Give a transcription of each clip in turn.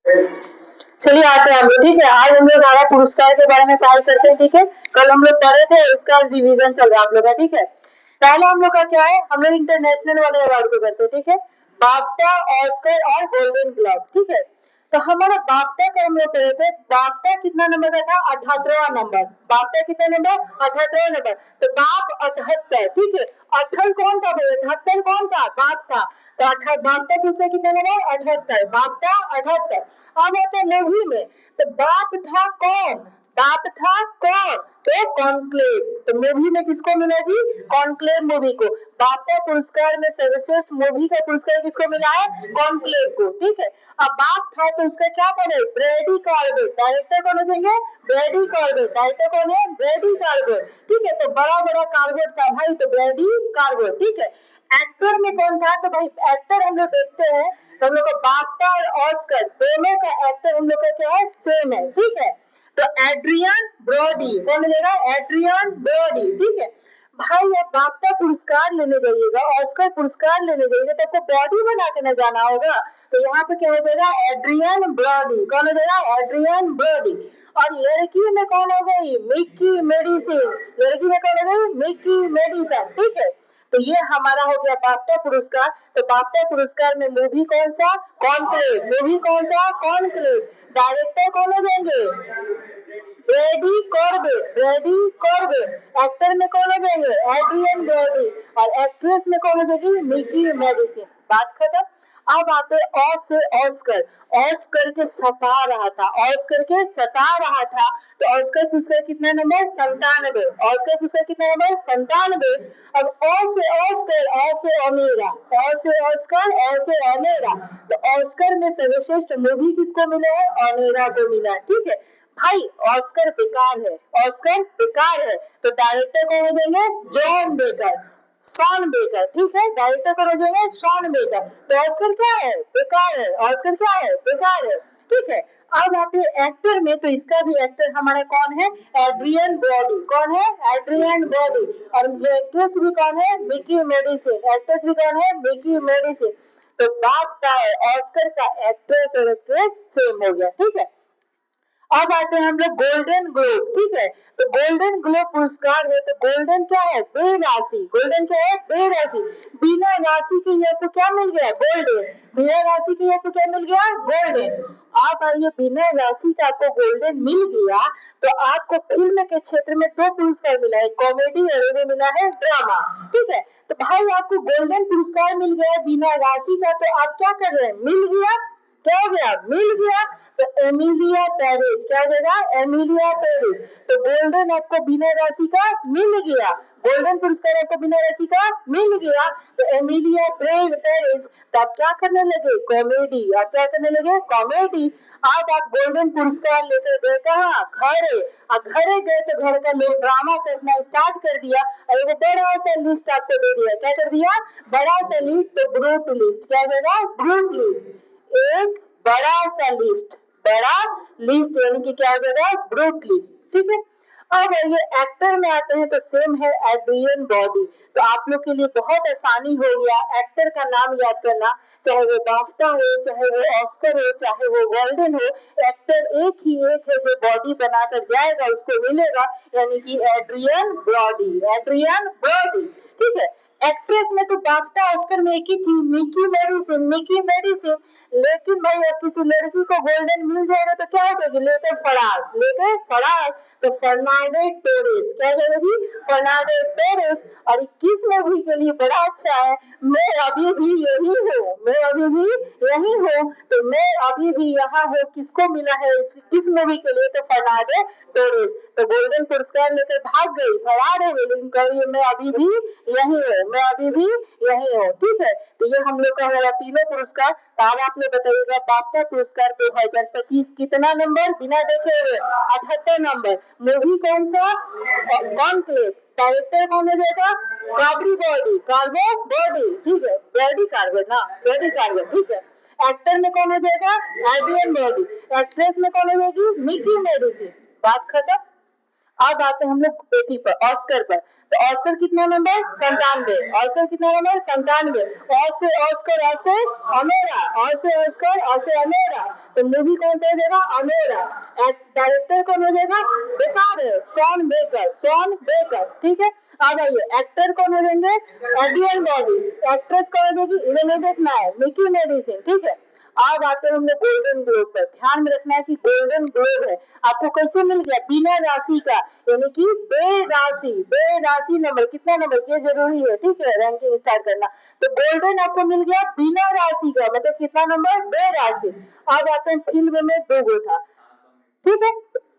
चलिए आते हैं हम लोग, ठीक है। आज हम लोग सारा पुरस्कार के बारे में पढ़ाई करते हैं, ठीक है। कल हम लोग पढ़े थे, इसका रिवीजन चल रहा है आप लोग का, ठीक है। पहला हम लोग का क्या है, हम लोग इंटरनेशनल वाले अवार्ड को करते हैं, ठीक है। बाफ्टा, ऑस्कर और गोल्डन ग्लोब, ठीक है। तो हमारा बाफ्टा का हम लोग पढ़े थे। बाफ्टा कितना नंबर का था? 78वां नंबर। बाफ्टा कितना नंबर? 78वां नंबर। तो बाप 78, ठीक है। अठल कौन था भाई? 78 कौन था? बाप था। तो बाफ्टा किसका कितना नंबर? 78। बाफ्टा 78। अब आते हैं मूवी में। तो बाप था कौन? बाप था कौन? तो कॉन्क्लेव। तो मूवी में किसको मिला जी? कॉन्क्लेव मूवी को। बाफ्टा पुरस्कार में सर्वश्रेष्ठ मूवी का पुरस्कार किसको मिला है? कॉन्क्लेव को, ठीक है। अब बाप था तो उसका क्या करे? Brady Corbett. डायरेक्टर कौन हो जाएंगे? Brady Corbett. डायरेक्टर कौन है? ब्रैडी कॉर्बेट, ठीक है। तो बड़ा बड़ा कॉर्बेट था भाई, तो ब्रैडी कॉर्बेट, ठीक है। एक्टर में कौन था? तो भाई एक्टर हम लोग देखते हैं तो हम लोग का बाफ्टा और ऑस्कर दोनों का एक्टर हम लोग का क्या है? सेम है, ठीक है। तो एड्रियन ब्रोडी कौन मिलेगा? एड्रियन ब्रोडी, ठीक है। भाई आप बाफ्टा पुरस्कार लेने जाइएगा, ऑस्कर पुरस्कार लेने जाइएगा तो आपको बॉडी बना के न जाना होगा। तो यहाँ पे क्या हो जाएगा? Adrien Brody. कौन हो जाएगा? Adrien Brody. और लड़की में कौन हो गई? Mikey Madison. लड़की में कौन हो गई? मिकी मेडिसन, ठीक है। तो ये हमारा हो गया बाफ्टा पुरस्कार। तो बाफ्टा पुरस्कार में मूवी कौन सा? कॉन्क्लेव। मूवी कौन सा? कॉन्क्लेव। डायरेक्टर कौन हो जाएंगे? Brady Corbett. Brady Corbett. Actor में कौन हो जाएंगे? Adrien Brody. और एक्ट्रेस में कौन हो जाएगी? Mickey medicine. बात खत्म। अब आते ऑस से ऑस्कर। ऑस्कर के सता रहा था, ऑस्कर के सता रहा था। तो ऑस्कर पुरस्कार कितना नंबर? 97। ऑस्कर पुरस्कार कितना नंबर? 97। अब ऑ से ऑस्कर, ऑ से अमेरा, ऑ से ऑस्कर, ऑ से अमेरा। तो ऑस्कर में सर्वश्रेष्ठ मूवी किसको मिला है? अमेरा को मिला, ठीक है। भाई ऑस्कर बेकार है, ऑस्कर बेकार है। तो डायरेक्टर कौन हो जाएंगे? जॉन बेकर, शॉन बेकर, ठीक है। डायरेक्टर कौन हो जाएंगे? Shawn baker. तो ऑस्कर क्या है? बेकार है। ऑस्कर क्या है? बेकार है, ठीक है। अब आते हैं एक्टर में। तो इसका भी एक्टर हमारा कौन है? Adrien Brody. कौन है? Adrien Brody. और एक्ट्रेस भी कौन है? Mickey medicine. एक्ट्रेस भी कौन है? Mickey medicine. तो बात क्या है? ऑस्कर का एक्ट्रेस और एक्ट्रेस सेम हो गया, ठीक है। अब आते हैं हम लोग गोल्डन ग्लोब, ठीक है। तो गोल्डन ग्लोब पुरस्कार है। तो गोल्डन क्या है? बेराशि। गोल्डन क्या है? बेराशि। बिना राशि के ये आपको क्या मिल गया? गोल्डन। बिना राशि के आपको क्या मिल गया? गोल्डन। आप आइए, बिना राशि का आपको गोल्डन मिल गया तो आपको फिल्म के क्षेत्र में दो पुरस्कार मिला है, कॉमेडी और एगो मिला है ड्रामा, ठीक है। तो भाई आपको गोल्डन पुरस्कार मिल गया बिना राशि का, तो आप क्या कर रहे हैं? मिल गया, क्या हो गया? मिल गया। तो एमिलिया पेरिस, क्या हो जाएगा? Emilia Paris. तो गोल्डन आपको बिना राशि का मिल गया, गोल्डन पुरस्कार आपको बिना राशि का मिल गया। तो एमिलिया पेरिस। तो आप क्या करने लगे? कॉमेडी। आप क्या करने लगे? कॉमेडी। अब आप गोल्डन पुरस्कार लेकर गए कहाँ? घरे। और घरे गए तो घर का लोग ड्रामा करना स्टार्ट कर दिया और एक बड़ा सा लिस्ट आपको दे दिया। क्या कर दिया? बड़ा सा लिस्ट। तो ब्रूट लिस्ट। क्या हो जाएगा? Brute list. एक बड़ा सा लिस्ट, बड़ा लिस्ट यानी कि क्या हो जाएगा? ब्रूट लिस्ट, ठीक है। अब ये एक्टर में आते हैं तो सेम है, एड्रियन ब्रॉडी। तो आप लोग के लिए बहुत आसानी हो गया एक्टर का नाम याद करना, चाहे वो बाफ्टा हो, चाहे वो ऑस्कर हो, चाहे वो गोल्डन हो। एक्टर एक ही एक है जो बॉडी बनाकर जाएगा उसको मिलेगा, यानी कि एड्रियन ब्रॉडी। एड्रियन ब्रॉडी, ठीक है। एक्ट्रेस में तो बाफ्टा ऑस्कर में एक ही थी, मिकी मेडिसिन। Mickey medicine. लेकिन भाई अब किसी लड़की को गोल्डन मिल जाएगा तो क्या हो जाएगी? लेके फरार, लेके फरार। तो फर्नांडो टोरेस। क्या जाएगा जी? Fernando Torres. और किस मूवी के लिए बड़ा अच्छा है? मैं अभी भी यही हूँ, मैं अभी भी यही हूँ। तो मैं अभी भी यहाँ हूँ किसको मिला है? किस मूवी के लिए? तो फर्नांडो टोरेस। तो गोल्डन पुरस्कार लेकर भाग गई, फरार हो गई, लेकिन कह रही है मैं अभी भी यही हूँ, मैं अभी भी यही हूँ, ठीक है। तो ये हम लोग का होगा तीनों पुरस्कार। तो अब आप लोग बताइएगा बाफ्टा पुरस्कार 2025 कितना नंबर? बिना देखे हुए 78 नंबर। मूवी कौन सा? कॉन्क्लेव। डायरेक्टर कौन हो जाएगा? कार्बी बॉडी, कार्बो बॉडी, ठीक है। बॉडी कार्बन ना, बॉडी कार्बन, ठीक है। एक्टर में कौन हो जाएगा? Adrian body. एक्ट्रेस में कौन हो जाएगी? Mickey medicine. बात खत्म। अब आते हैं हम लोग 80 पर, ऑस्कर पर। तो ऑस्कर कितना नंबर? 97। ऑस्कर कितना नंबर? 97। और से ऑस्कर, और से अमेरा, और से ऑस्कर, और से अमेरा। तो मूवी कौन सा हो जाएगा? अमेरा। डायरेक्टर कौन हो जाएगा? बेकार है, शॉन बेकर, शॉन बेकर, ठीक है। अब आइए एक्टर कौन हो जाएंगे? Adrian body. एक्ट्रेस कौन हो जाएगी? इन्हें नहीं देखना है, मिकी मेडिसिन, ठीक है। अब आते हैं हम लोग गोल्डन ग्लोब पर। ध्यान में रखना है कि गोल्डन ग्लोब है आपको कैसे मिल गया? बिना राशि का, यानी कि बेराशि, बेराशि नंबर। कितना नंबर? ये जरूरी है, ठीक है, रैंकिंग स्टार्ट करना। तो गोल्डन आपको मिल गया बिना राशि का, मतलब कितना नंबर? बेराशि। अब आते हैं फिल्म में दो गो था, ठीक है।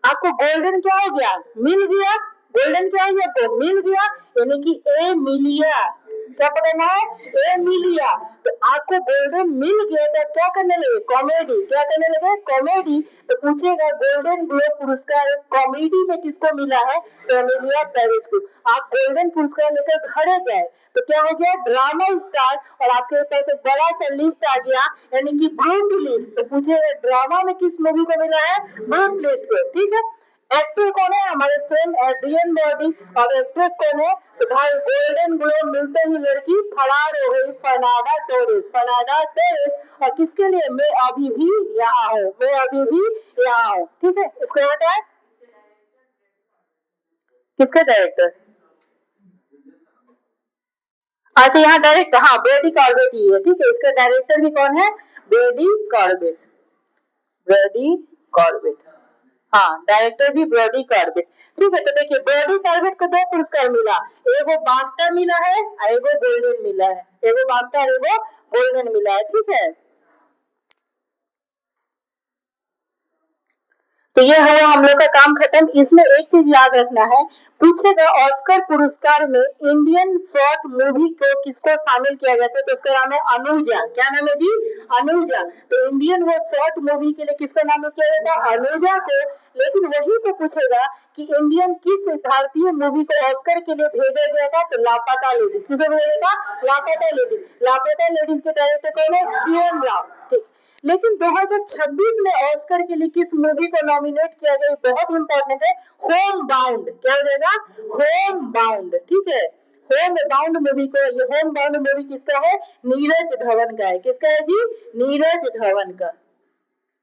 आपको गोल्डन क्या हो गया? मिल गया। गोल्डन क्या हो गया? आपको मिल गया, यानी कि ए मिलिया। क्या पढ़ना है? ए मिलिया। तो आपको गोल्डन मिल गया तो क्या करने लगे? कॉमेडी। क्या करने लगे? कॉमेडी। तो पूछेगा गोल्डन ग्लोब पुरस्कार कॉमेडी में किसको मिला है? तो एमिलिया पेरिस को। आप गोल्डन पुरस्कार लेकर घर गए तो क्या हो गया? Drama star. और आपके पास एक बड़ा सा लिस्ट आ गया, यानी कि ब्रूट लिस्ट। तो पूछेगा ड्रामा में किस मूवी को मिला है? ब्रूट लिस्ट को, ठीक है। एक्टर कौन है? हमारे सेम एड्रियन बॉडी। और एक्ट्रेस कौन है? तो भाई गोल्डन ग्लोब मिलते ही लड़की फरार हो गई, फर्नाडा टोरेस, फर्नाडा टोरेस। और किसके लिए? मैं अभी भी यहाँ हूँ, मैं अभी भी यहाँ हूँ, ठीक है। इसको याद है? किसका डायरेक्टर? अच्छा यहाँ डायरेक्ट, हाँ, ब्रेडी कॉर्बेट ही है, ठीक है। इसका डायरेक्टर भी कौन है? ब्रेडी कॉर्बेट, ब्रेडी कॉर्बेट। हाँ, डायरेक्टर भी ब्रेडी कॉर्बेट, ठीक है। तो देखिए ब्रेडी कॉर्बेट को दो पुरस्कार मिला, एगो बाफ्टा मिला है और एगो गोल्डन मिला है, एगो बाफ्टा और एगो गोल्डन मिला है, ठीक है। तो ये हुआ हम लोग का काम खत्म। इसमें एक चीज याद रखना है, पूछेगा ऑस्कर पुरस्कार में इंडियन शॉर्ट मूवी को किसको शामिल किया जाता है? तो उसका नाम है अनुजा। क्या नाम है जी? अनुजा। तो इंडियन वो शॉर्ट मूवी के लिए किसको नामित किया जाता है? अनुजा को। लेकिन वही को पूछेगा कि इंडियन किस भारतीय मूवी को ऑस्कर के लिए भेजा गया था? तो लापता लेडीज। किसे भेजा गया था? लापता लेडीज। लापता लेडीज के डायरेक्टर कौन है? पीएन राव, ठीक। लेकिन 2026 में ऑस्कर के लिए किस मूवी को नॉमिनेट किया गया? बहुत इंपॉर्टेंट है, होम बाउंड। क्या हो जाएगा? होम बाउंड, ठीक है। होम बाउंड मूवी को, ये होम बाउंड मूवी किसका है? नीरज धवन का है। किसका है जी? नीरज धवन का।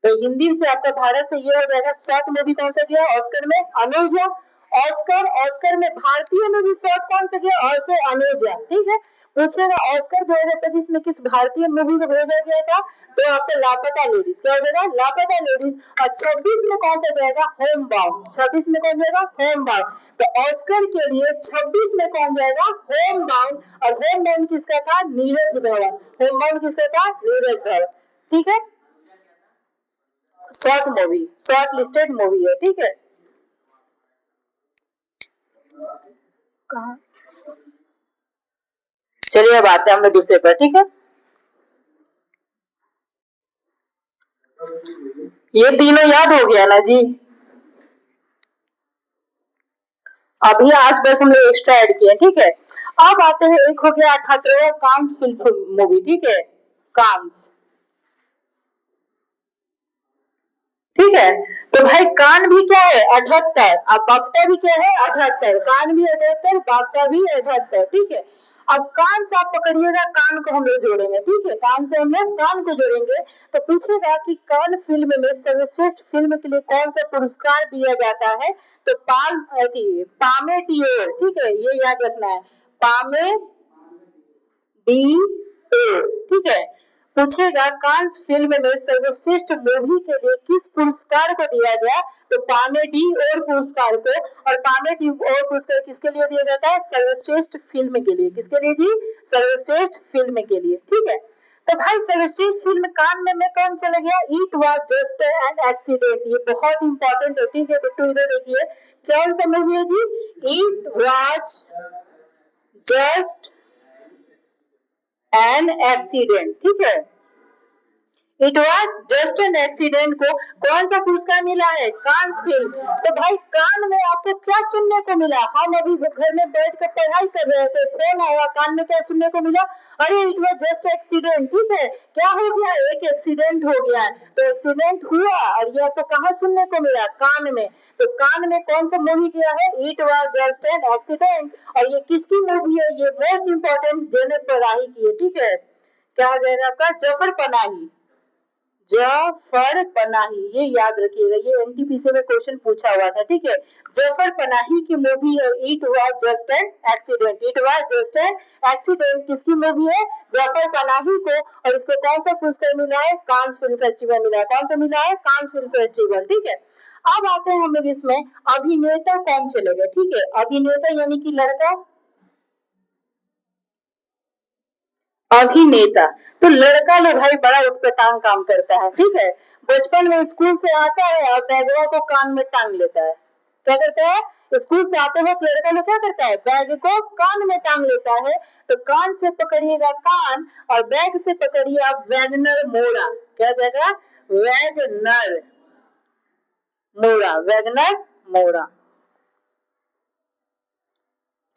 तो हिंदी से आपका भारत से ये हो जाएगा। शॉर्ट मूवी कौन सा गया ऑस्कर में? अनुजा। ऑस्कर, ऑस्कर में भारतीय मूवी शॉर्ट कौन सा गया? और से अनुजा, ठीक है। पूछेगा ऑस्कर 2025 में किस भारतीय मूवी को भेजा गया था? तो आपको लापता लेडीज। क्या हो जाएगा? लापता लेडीज। और 26 में कौन सा जाएगा? Home bound. 26 में कौन जाएगा? Home bound. तो ऑस्कर के लिए 26 में कौन जाएगा? Home bound. और होम बाउंड किसका था? नीरज धवन। होम बाउंड किसका था? नीरज धवन, ठीक है। Short movie, short listed movie है, ठीक है। कहाँ? चलिए अब आते हैं हम लोग दूसरे पर, ठीक है। ये तीनों याद हो गया ना जी? अभी आज बस हम लोग एक्स्ट्रा ऐड किए, ठीक है। अब आते हैं, एक हो गया 78वां कांस फिल्म मूवी, ठीक है, कांस, ठीक है। तो भाई कान भी क्या है? 78। अब बाफ्टा भी क्या है? 78। कान भी 78, बाफ्टा भी 78, ठीक है। अब कान से आप पकड़िएगा, कान को हम लोग जोड़ेंगे, ठीक है। कान से हम लोग कान को जोड़ेंगे। तो पूछेगा कि कान फिल्म में सर्वश्रेष्ठ फिल्म के लिए कौन सा पुरस्कार दिया जाता है? तो पामेटियोर, ठीक है, ये याद रखना है, पामे डी ए, ठीक है। पूछेगा कांस फिल्म में सर्वश्रेष्ठ मूवी के लिए किस पुरस्कार को दिया गया? तो पामे डी और पुरस्कार को। और पामे डी और पुरस्कार किसके लिए दिया जाता है? सर्वश्रेष्ठ फिल्म के लिए। किसके लिए जी? सर्वश्रेष्ठ फिल्म के लिए, ठीक है। तो भाई सर्वश्रेष्ठ फिल्म कान में कौन चला गया? It was just an accident. ये बहुत इंपॉर्टेंट है, ठीक है बिट्टू, इधर देखिए कौन सा मूवी है जी? It was just an accident, ठीक है। It was just an accident को कौन सा पुरस्कार मिला है? Cannes film. तो भाई कान में आपको क्या सुनने को मिला? हम अभी घर में बैठ कर पढ़ाई कर रहे थे, फोन आया, कान में क्या सुनने को मिला? अरे इट वॉज जस्ट एक्सीडेंट। ठीक है, क्या हो गया? एक एक्सीडेंट हो गया है। तो एक्सीडेंट हुआ और ये आपको कहाँ सुनने को मिला? कान में। तो कान में कौन सा मूवी किया है? It was just an accident. और ये किसकी मूवी है? ये मोस्ट इंपॉर्टेंट जेनेट पनाही की है। ठीक है, क्या हो जाएगा आपका? जफर पनाही। जफर पनाही, ये याद रखिएगा, ये एनटीपीसी में क्वेश्चन पूछा हुआ था। ठीक है, जफर पनाही की मूवी है it was just an accident. It was just an accident किसकी मूवी है? जफर पनाही को। और इसको कौन सा पुरस्कार मिला है? कांस फिल्म फेस्टिवल मिला है। कौन सा मिला है? Cannes film festival. ठीक है, अब आते हैं हम लोग इसमें अभिनेता कौन चलेगा। ठीक है, अभिनेता यानी कि लड़का, अभिनेता। तो लड़का लोग भाई बड़ा उठपटांग काम करता है। ठीक है, बचपन में स्कूल से आता है और बैगवा को कान में टांग लेता है। क्या करता है? स्कूल से आते वक्त लड़का लोग क्या करता है? बैग को कान में टांग लेता है। तो कान से पकड़िएगा कान और बैग से पकड़िए आप वैगनर मोड़ा। क्या जाएगा? वैगनर मोड़ा, वैगनर मोड़ा।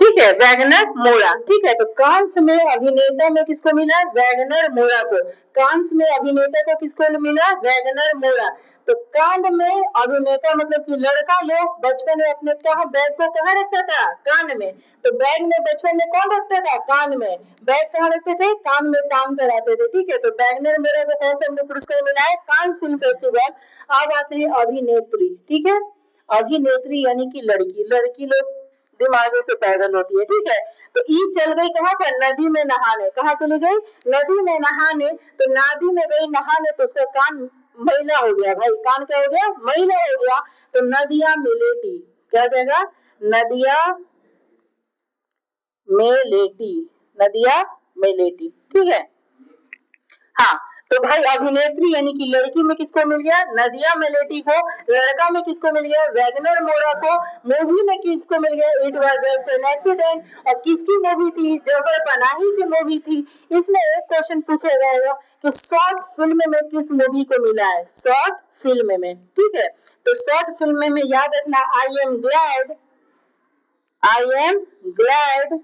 ठीक है, वैगनर मोरा। ठीक है, तो कांस में अभिनेता में किसको मिला? वैगनर मोरा को। कांस में अभिनेता को किसको मिला? वैगनर मोरा। तो कांड में अभिनेता मतलब कि लड़का लोग बचपन में अपने कहा बैग को कहाँ रखता था? कान में। तो बैग में बचपन में कौन रखता था? कान में। बैग कहाँ रखते थे? कान में टांग कर आते थे। ठीक है, तो वैगनर मोरा को कौन सा पुरस्कार मिला है? Cannes film festival. अब आते हैं अभिनेत्री। ठीक है, अभिनेत्री यानी कि लड़की। लड़की लोग दिमागों से पैदल होती है। ठीक है, तो ई चल गई कहाँ पर? नदी में नहाने। कहाँ चली गई? नदी में नहाने। तो नदी में गई नहाने तो उसका कान मैला हो गया। भाई कान क्या हो गया? मैला हो गया। तो नदिया मिलेटी। क्या हो जाएगा? नदिया में लेटी। नदिया में लेटी। ठीक है, हाँ। तो भाई अभिनेत्री यानी कि लड़की में किसको मिल गया? नदिया मेलेटी को। लड़का में किसको मिल गया? वैगनर मोरा को। मूवी में किसको मिल गया? It was just an accident. और किसकी मूवी थी? जफर पनाही की मूवी थी। इसमें एक क्वेश्चन पूछा जाएगा कि शॉर्ट फिल्म में किस मूवी को मिला है? शॉर्ट फिल्म में। ठीक है, तो शॉर्ट फिल्म में याद रखना I am glad, I am glad.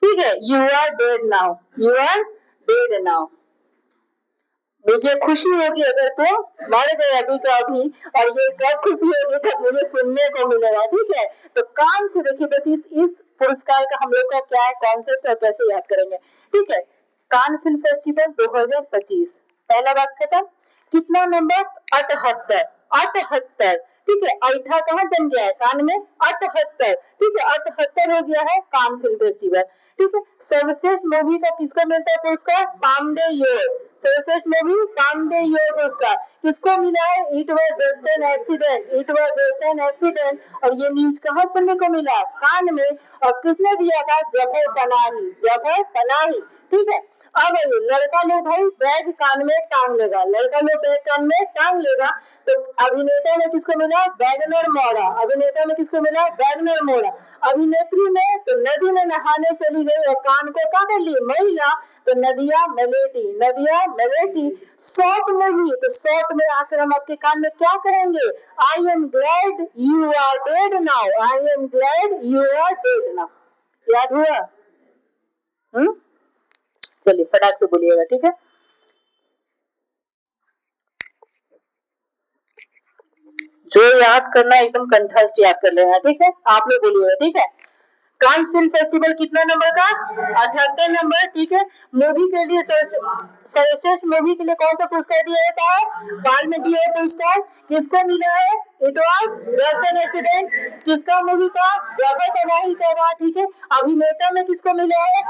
ठीक है, you are dead now, you are dead now. मुझे खुशी होगी अगर तो मर गए अभी का अभी, और ये कब खुशी होगी तब मुझे सुनने को मिलेगा। ठीक है, तो कान से देखिए बस इस पुरस्कार का हम लोग का क्या है कॉन्सेप्ट और कैसे याद करेंगे। ठीक है, कान फिल्म फेस्टिवल 2025 पहला बात खत्म। कितना नंबर? 78। 78। ठीक है, ऐठा कहाँ जम गया है? कान में। 78। ठीक है, 78 हो गया है कान फिल्म फेस्टिवल। ठीक है, सर्वश्रेष्ठ मूवी का किसको मिलता है पुरस्कार? पांडे योग। सर्वश्रेष्ठ मूवी पांडे योग पुरस्कार किसको मिला है? It was just an accident. It was just an accident. और ये न्यूज कहाँ सुनने को मिला? कान में। और किसने दिया था? जफर पनाही। जफर पनाही। ठीक है, अब लड़का लोग भाई बैग कान में टांग लेगा। लड़का लोग बैग कान में टांग लेगा। तो अभिनेता में किसको मिला? वैगनर मोरा। अभिनेता में किसको मिला? वैगनर मोरा। अभिनेत्री में तो नदी में नहाने चली गई और कान को क्या कर ली? महिला। तो Nadia Melliti, Nadia Melliti. Short movie, तो शॉर्ट में आकर हम आपके कान में क्या करेंगे? I am glad you are dead now, I am glad you are dead now. याद हुआ? चलिए फटाक से बोलिएगा। ठीक है, जो याद करना एकदम कंठस्थ याद कर लेना। ठीक है, आप लोग बोलिएगा। ठीक है, कांस फिल्म फेस्टिवल कितना नंबर का? 78 नंबर। ठीक है, मूवी के लिए सर्वश्रेष्ठ मूवी के लिए कौन सा पुरस्कार दिया जाता है? बाल्मीकि पुरस्कार। किसको मिला है? It was just an accident. किसका मूवी था? जफर पनाही का था। ठीक है, अभिनेता में किसको मिला है?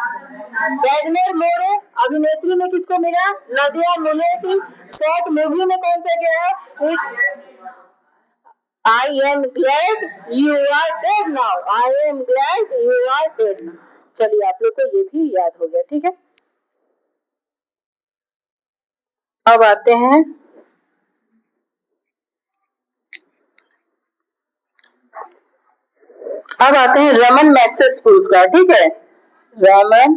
वैगनर मोरे। अभिनेत्री में किसको मिला? नदिया मुलेटी। शॉर्ट मूवी में कौन सा गया है? I am glad you are dead now. I am glad you are dead now. चलिए आप लोग को ये भी याद हो गया। ठीक है, अब आते हैं रमन मैक्सेस पुरस्कार। ठीक है, रमन,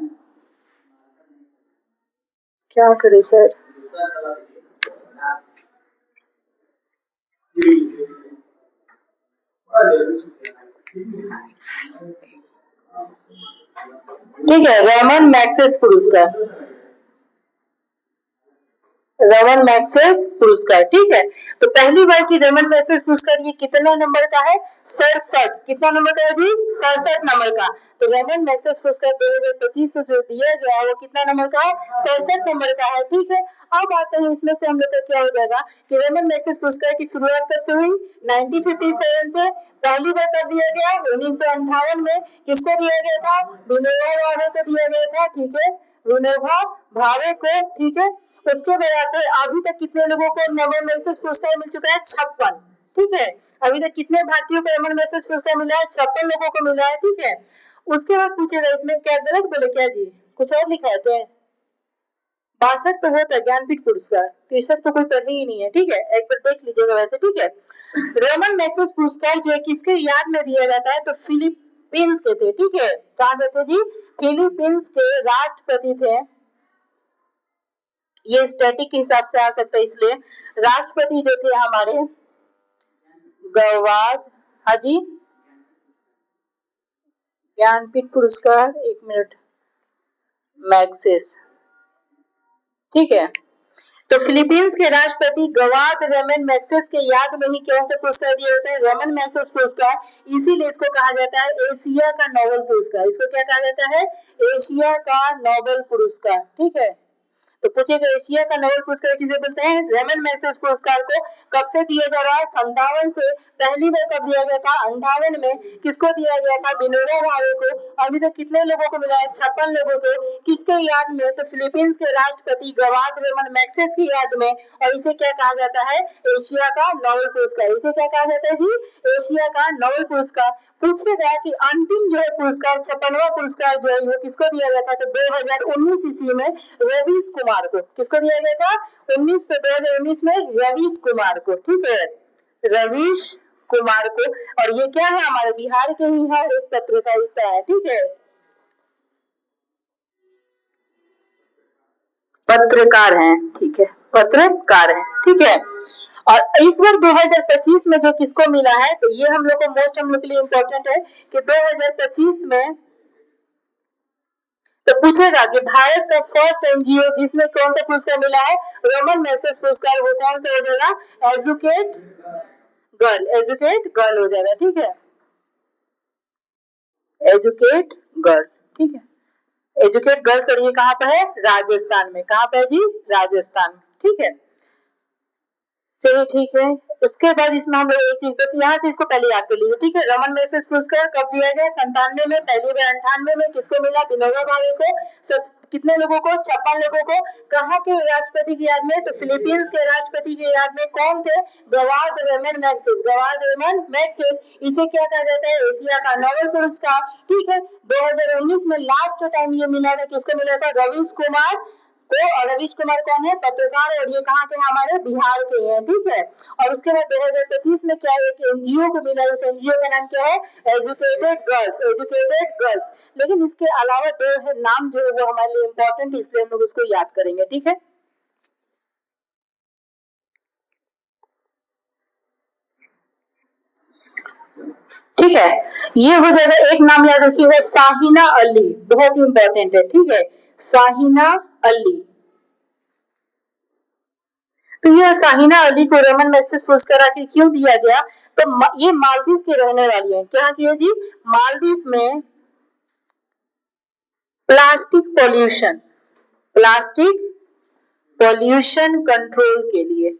क्या करे सर? ठीक है, रेमन मैग्सेस पुरस्कार, रेमन मैग्सेस पुरस्कार, ठीक है। तो पहली बार की रेमन मैग्सेस पुरस्कार ये कितना नंबर का है? 67। कितना नंबर का है जी? 67 नंबर का। तो रेमन मैग्सेस पुरस्कार 2025 से जो दिया गया है वो कितना नंबर का है? 67 नंबर का है, ठीक है। अब आते हैं इसमें से हम लोग का क्या हो जाएगा कि रेमन मैग्सेस पुरस्कार की शुरुआत कब से हुई? 1957 से। पहली बार कब दिया गया? 1958 में। किसको दिया गया था? विनोबा भावे को दिया गया था, ठीक है, विनोबा भावे को, ठीक है। उसके बाद अभी तक कितने लोगों को रेमन मैग्सेस पुरस्कार मिल चुका है? 56, ठीक है। अभी तक कितने भारतीयों को रेमन मैग्सेस पुरस्कार मिला है? 56 लोगों को मिला है, ठीक है। उसके बाद पूछेगा इसमें क्या गलत बोले क्या जी? कुछ और लिखा है? 62 तो होता है ज्ञानपीठ पुरस्कार, 63 तो कोई पढ़े ही नहीं है, ठीक है। एक बार देख लीजिएगा वैसे, ठीक है। रेमन मैग्सेस पुरस्कार जो है किसके याद में दिया जाता है? तो फिलीपींस के थे, ठीक है। कहाँ के थे जी? फिलीपींस के राष्ट्रपति थे। ये स्टैटिक के हिसाब से आ सकता है, इसलिए राष्ट्रपति जो थे हमारे गवाद हाजी ज्ञानपीठ पुरस्कार, एक मिनट, मैग्सेस, ठीक है। तो फिलीपींस के राष्ट्रपति गवाद रेमन मैग्सेस के याद में ही कौन सा पुरस्कार दिया जाता है? रेमन मैग्सेस पुरस्कार। इसीलिए इसको कहा जाता है एशिया का नोबेल पुरस्कार। इसको क्या कहा जाता है? एशिया का नोबेल पुरस्कार, ठीक है। तो पूछेगा एशिया का नोबेल पुरस्कार किसे बोलते हैं? रेमन मैग्सेस पुरस्कार को कब से दिया जा रहा है? 57 से। पहली बार कब दिया गया था? 58 में। किसको दिया गया था? विनोबा भावे को। अभी तक कितने लोगों को मिला है? 56 लोगों को। किसके याद में? तो फिलीपींस के राष्ट्रपति गवाद रेमन मैग्सेस की याद में। और इसे क्या कहा जाता है? एशिया का नोबेल पुरस्कार। इसे क्या कहा जाता है जी? एशिया का नोबेल पुरस्कार। पूछेगा कि अंतिम जो है पुरस्कार 56वां पुरस्कार जो है वो किसको दिया गया था? तो 2019 ईस्वी में रवीश कुमार को। किसको दिया गया था? 2019 में रवीश कुमार को, ठीक है, रवीश कुमार को। और ये क्या है? हमारे बिहार के ही है, एक पत्रकारिता है, ठीक है, पत्रकार हैं, ठीक है, पत्रकार हैं, ठीक है। और इस बार 2025 में जो किसको मिला है? तो ये हम लोग को मोस्ट हम लोग के लिए इम्पोर्टेंट है कि 2025 में तो पूछेगा कि भारत का फर्स्ट एनजीओ जिसमें कौन सा पुरस्कार मिला है? रेमन मैग्सेस पुरस्कार। वो कौन सा हो जाएगा? एजुकेट गर्ल, एजुकेट गर्ल हो जाएगा, ठीक है, एजुकेट गर्ल, ठीक है। एजुकेट गर्ल्स, और ये कहाँ पर है? राजस्थान में। कहाँ पे है जी? राजस्थान में, ठीक है। चलिए ठीक है। उसके बाद इसमें हम लोग एक चीज बस यहाँ से इसको पहले याद कर लीजिए, ठीक है। रमन मैग्सेस पुरस्कार कब दिया गया? 97 में। पहली बार 98 में। किसको मिला? विनोबा भावे को। सब कितने लोगों को? 56 लोगों को। कहाँ के राष्ट्रपति की याद में? तो फिलीपींस के राष्ट्रपति की याद में। कौन थे? गवाद रेमन मैग्सेस, गवाद रेमन मैग्सेस। इसे क्या कहा जाता है? एशिया का नोबेल पुरस्कार, ठीक है। 2019 में लास्ट टाइम ये मिला था, किसको मिला था? रवीश कुमार को। और रवीश कुमार कौन है? पत्रकार, और ये कहाँ के? हमारे बिहार के हैं, ठीक है। और उसके बाद 2025 में क्या है? एनजीओ को मिला। उस एनजीओ का नाम क्या है? Educated girls, educated girls. लेकिन इसके अलावा दो है नाम जो है वो हमारे लिए इम्पोर्टेंट, इसलिए हम लोग उसको याद करेंगे, ठीक है। ठीक है, ये हो जाएगा। एक नाम याद रखिएगा, शाहीना अली, बहुत ही इंपॉर्टेंट है, ठीक है, शाहीना अली। तो ये शाहीना अली को रेमन मैग्सेस पुरस्कार आखिर क्यों दिया गया? तो ये मालदीव के रहने वाली है। क्या की है जी? मालदीव में plastic pollution, plastic pollution control के लिए,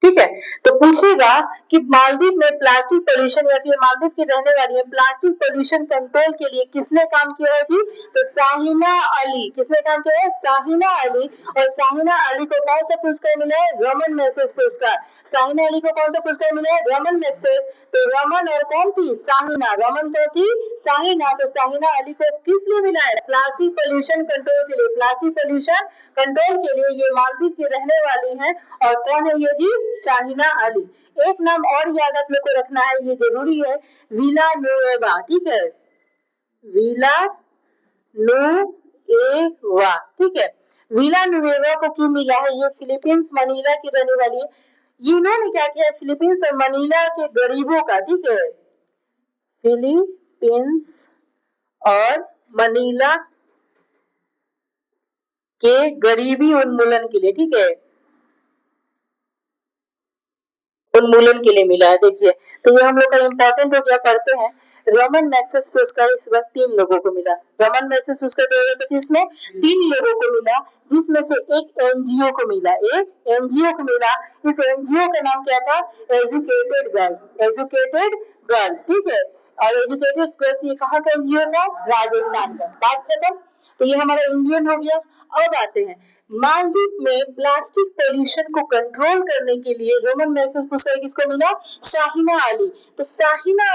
ठीक है। तो पूछेगा कि मालदीव में प्लास्टिक पोल्यूशन, या फिर मालदीव की रहने वाली है, प्लास्टिक पोल्यूशन कंट्रोल के लिए किसने काम किया है जी? तो शाहीना अली। किसने काम किया है? शाहीना अली। और शाहीना अली को कौन सा पुरस्कार मिला है? रमन मैग्सेस पुरस्कार। शाहीना अली को कौन सा पुरस्कार मिला है? रमन मैग्सेस। तो रमन और कौन थी? शाहीना। रमन कौन थी? शाहीना। तो शाहीना अली को किस लिए मिला है? प्लास्टिक पोल्यूशन कंट्रोल के लिए। प्लास्टिक पोल्यूशन कंट्रोल के लिए ये मालदीव की रहने वाली है। और कौन है ये जी? शाहीना अली। एक नाम और याद आप लोग को रखना है, ये जरूरी है, विला नुएवा, ठीक है, विला नुएवा, विलानुएवा, ठीक है। विलानुएवा को क्यों मिला है? ये फिलीपींस मनीला की रहने वाली है। इन्होंने क्या किया? फिलीपींस और मनीला के गरीबों का, ठीक है, फिलीपींस और मनीला के गरीबी उन्मूलन के लिए, ठीक है, उन्मूलन के लिए मिला है। देखिए, तो ये हम लोग का इंपॉर्टेंट हो गया, पढ़ते हैं। रोमन मैग्सेसे पुरस्कार इस बार 3 लोगों को मिला। रोमन मैग्सेसे पुरस्कार 2025 में 3 लोगों को मिला, जिसमें से एक एनजीओ को मिला, एक एनजीओ को मिला। इस एनजीओ का नाम क्या था? एजुकेटेड गर्ल, एजुकेटेड गर्ल, ठीक है। और एजुकेटेड गर्ल्स ये कहाँ का एनजीओ था? राजस्थान का। बात खत्म। तो ये हमारा इंडियन हो गया। अब आते हैं मालदीव में प्लास्टिक पोल्यूशन को कंट्रोल करने के लिए रोमन मैग्सेसे पुरस्कार किसको मिला? शाहिना अली। तो शाहिना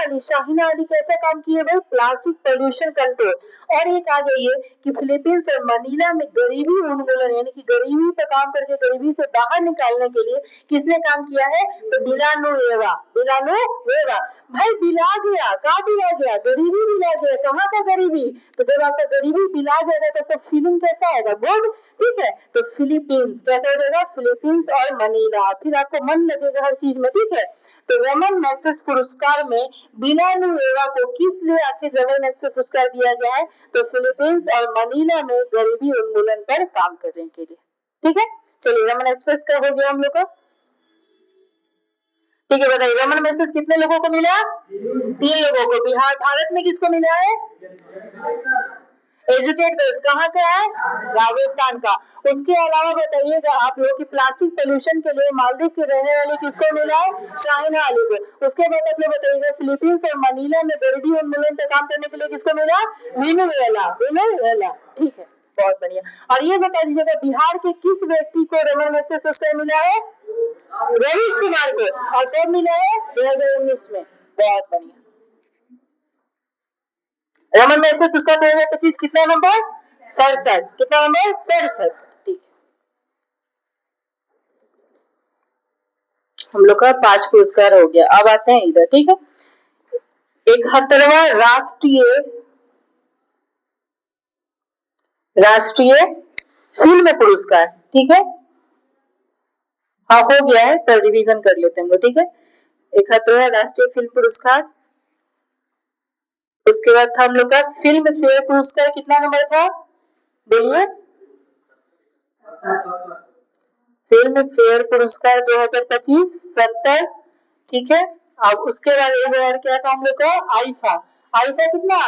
अली कैसा काम किए भाई? Plastic pollution control. और एक आ जाइए कि फिलीपींस और मनीला में गरीबी उन्मूलन, यानी कि गरीबी पर काम करके गरीबी से बाहर निकालने के लिए किसने काम किया है? तो विलानुएवा, विलानुएवा। भाई बिला गया, कहाँ बिला गया? गरीबी बिला गया। कहाँ का गरीबी? तो जब आपका गरीबी बिला जाएगा तो फीलिंग कैसा आएगा? गुड, ठीक है। तो फिलीपींस कैसा हो जाएगा? फिलीपींस और मनीला, फिर आपको मन लगेगा हर चीज में, ठीक है। तो रोमन मैग्सेसे पुरस्कार में विलानुएवा को किस लिए आखिर रोमन मैग्सेसे पुरस्कार दिया गया है? तो फिलीपींस और मनीला में गरीबी उन्मूलन पर काम करने के लिए, ठीक है। चलिए, रोमन एक्सप्रेस का हो गया हम लोग का, ठीक है। बताइए, रोमन मैग्सेसे कितने लोगों को मिला? 3 लोगों को। बिहार, भारत में किसको मिला है? एजुकेट गर्ल्स, कहाँ का है? राजस्थान का। उसके अलावा बताइएगा आप लोग कि प्लास्टिक पोल्यूशन के लिए मालदीव के रहने वाले किसको मिला है? शाहिना अली को। उसके बाद आप लोग बताइएगा फिलीपींस और मनीला में गरीबी उन्मूलन पर काम करने के लिए किसको मिला? विनुएला, ठीक है, बहुत बढ़िया। और ये बता दीजिएगा बिहार के किस व्यक्ति को रोमन मैग्सेसे पुरस्कार मिला है? रवीश कुमार को। और कब मिला है? 2019 में। बहुत बढ़िया। रोमन मैग्सेसे पुरस्कार 2025 कितना नंबर? 67। कितना नंबर? 67, ठीक है। हम लोग का 5 पुरस्कार हो गया। अब आते हैं इधर, ठीक है। 71वां राष्ट्रीय फिल्म पुरस्कार, ठीक है। हाँ, हो गया है, पर रिवीजन कर लेते हैं हम लोग, ठीक है। 71वां राष्ट्रीय फिल्म पुरस्कार। उसके बाद था हम लोग का फिल्म फेयर पुरस्कार, कितना नंबर था? बोलिए। फिल्म फेयर पुरस्कार 2025 70, ठीक है। अब उसके बाद एक बार क्या था हम लोग का? आईफा। आईफा कितना?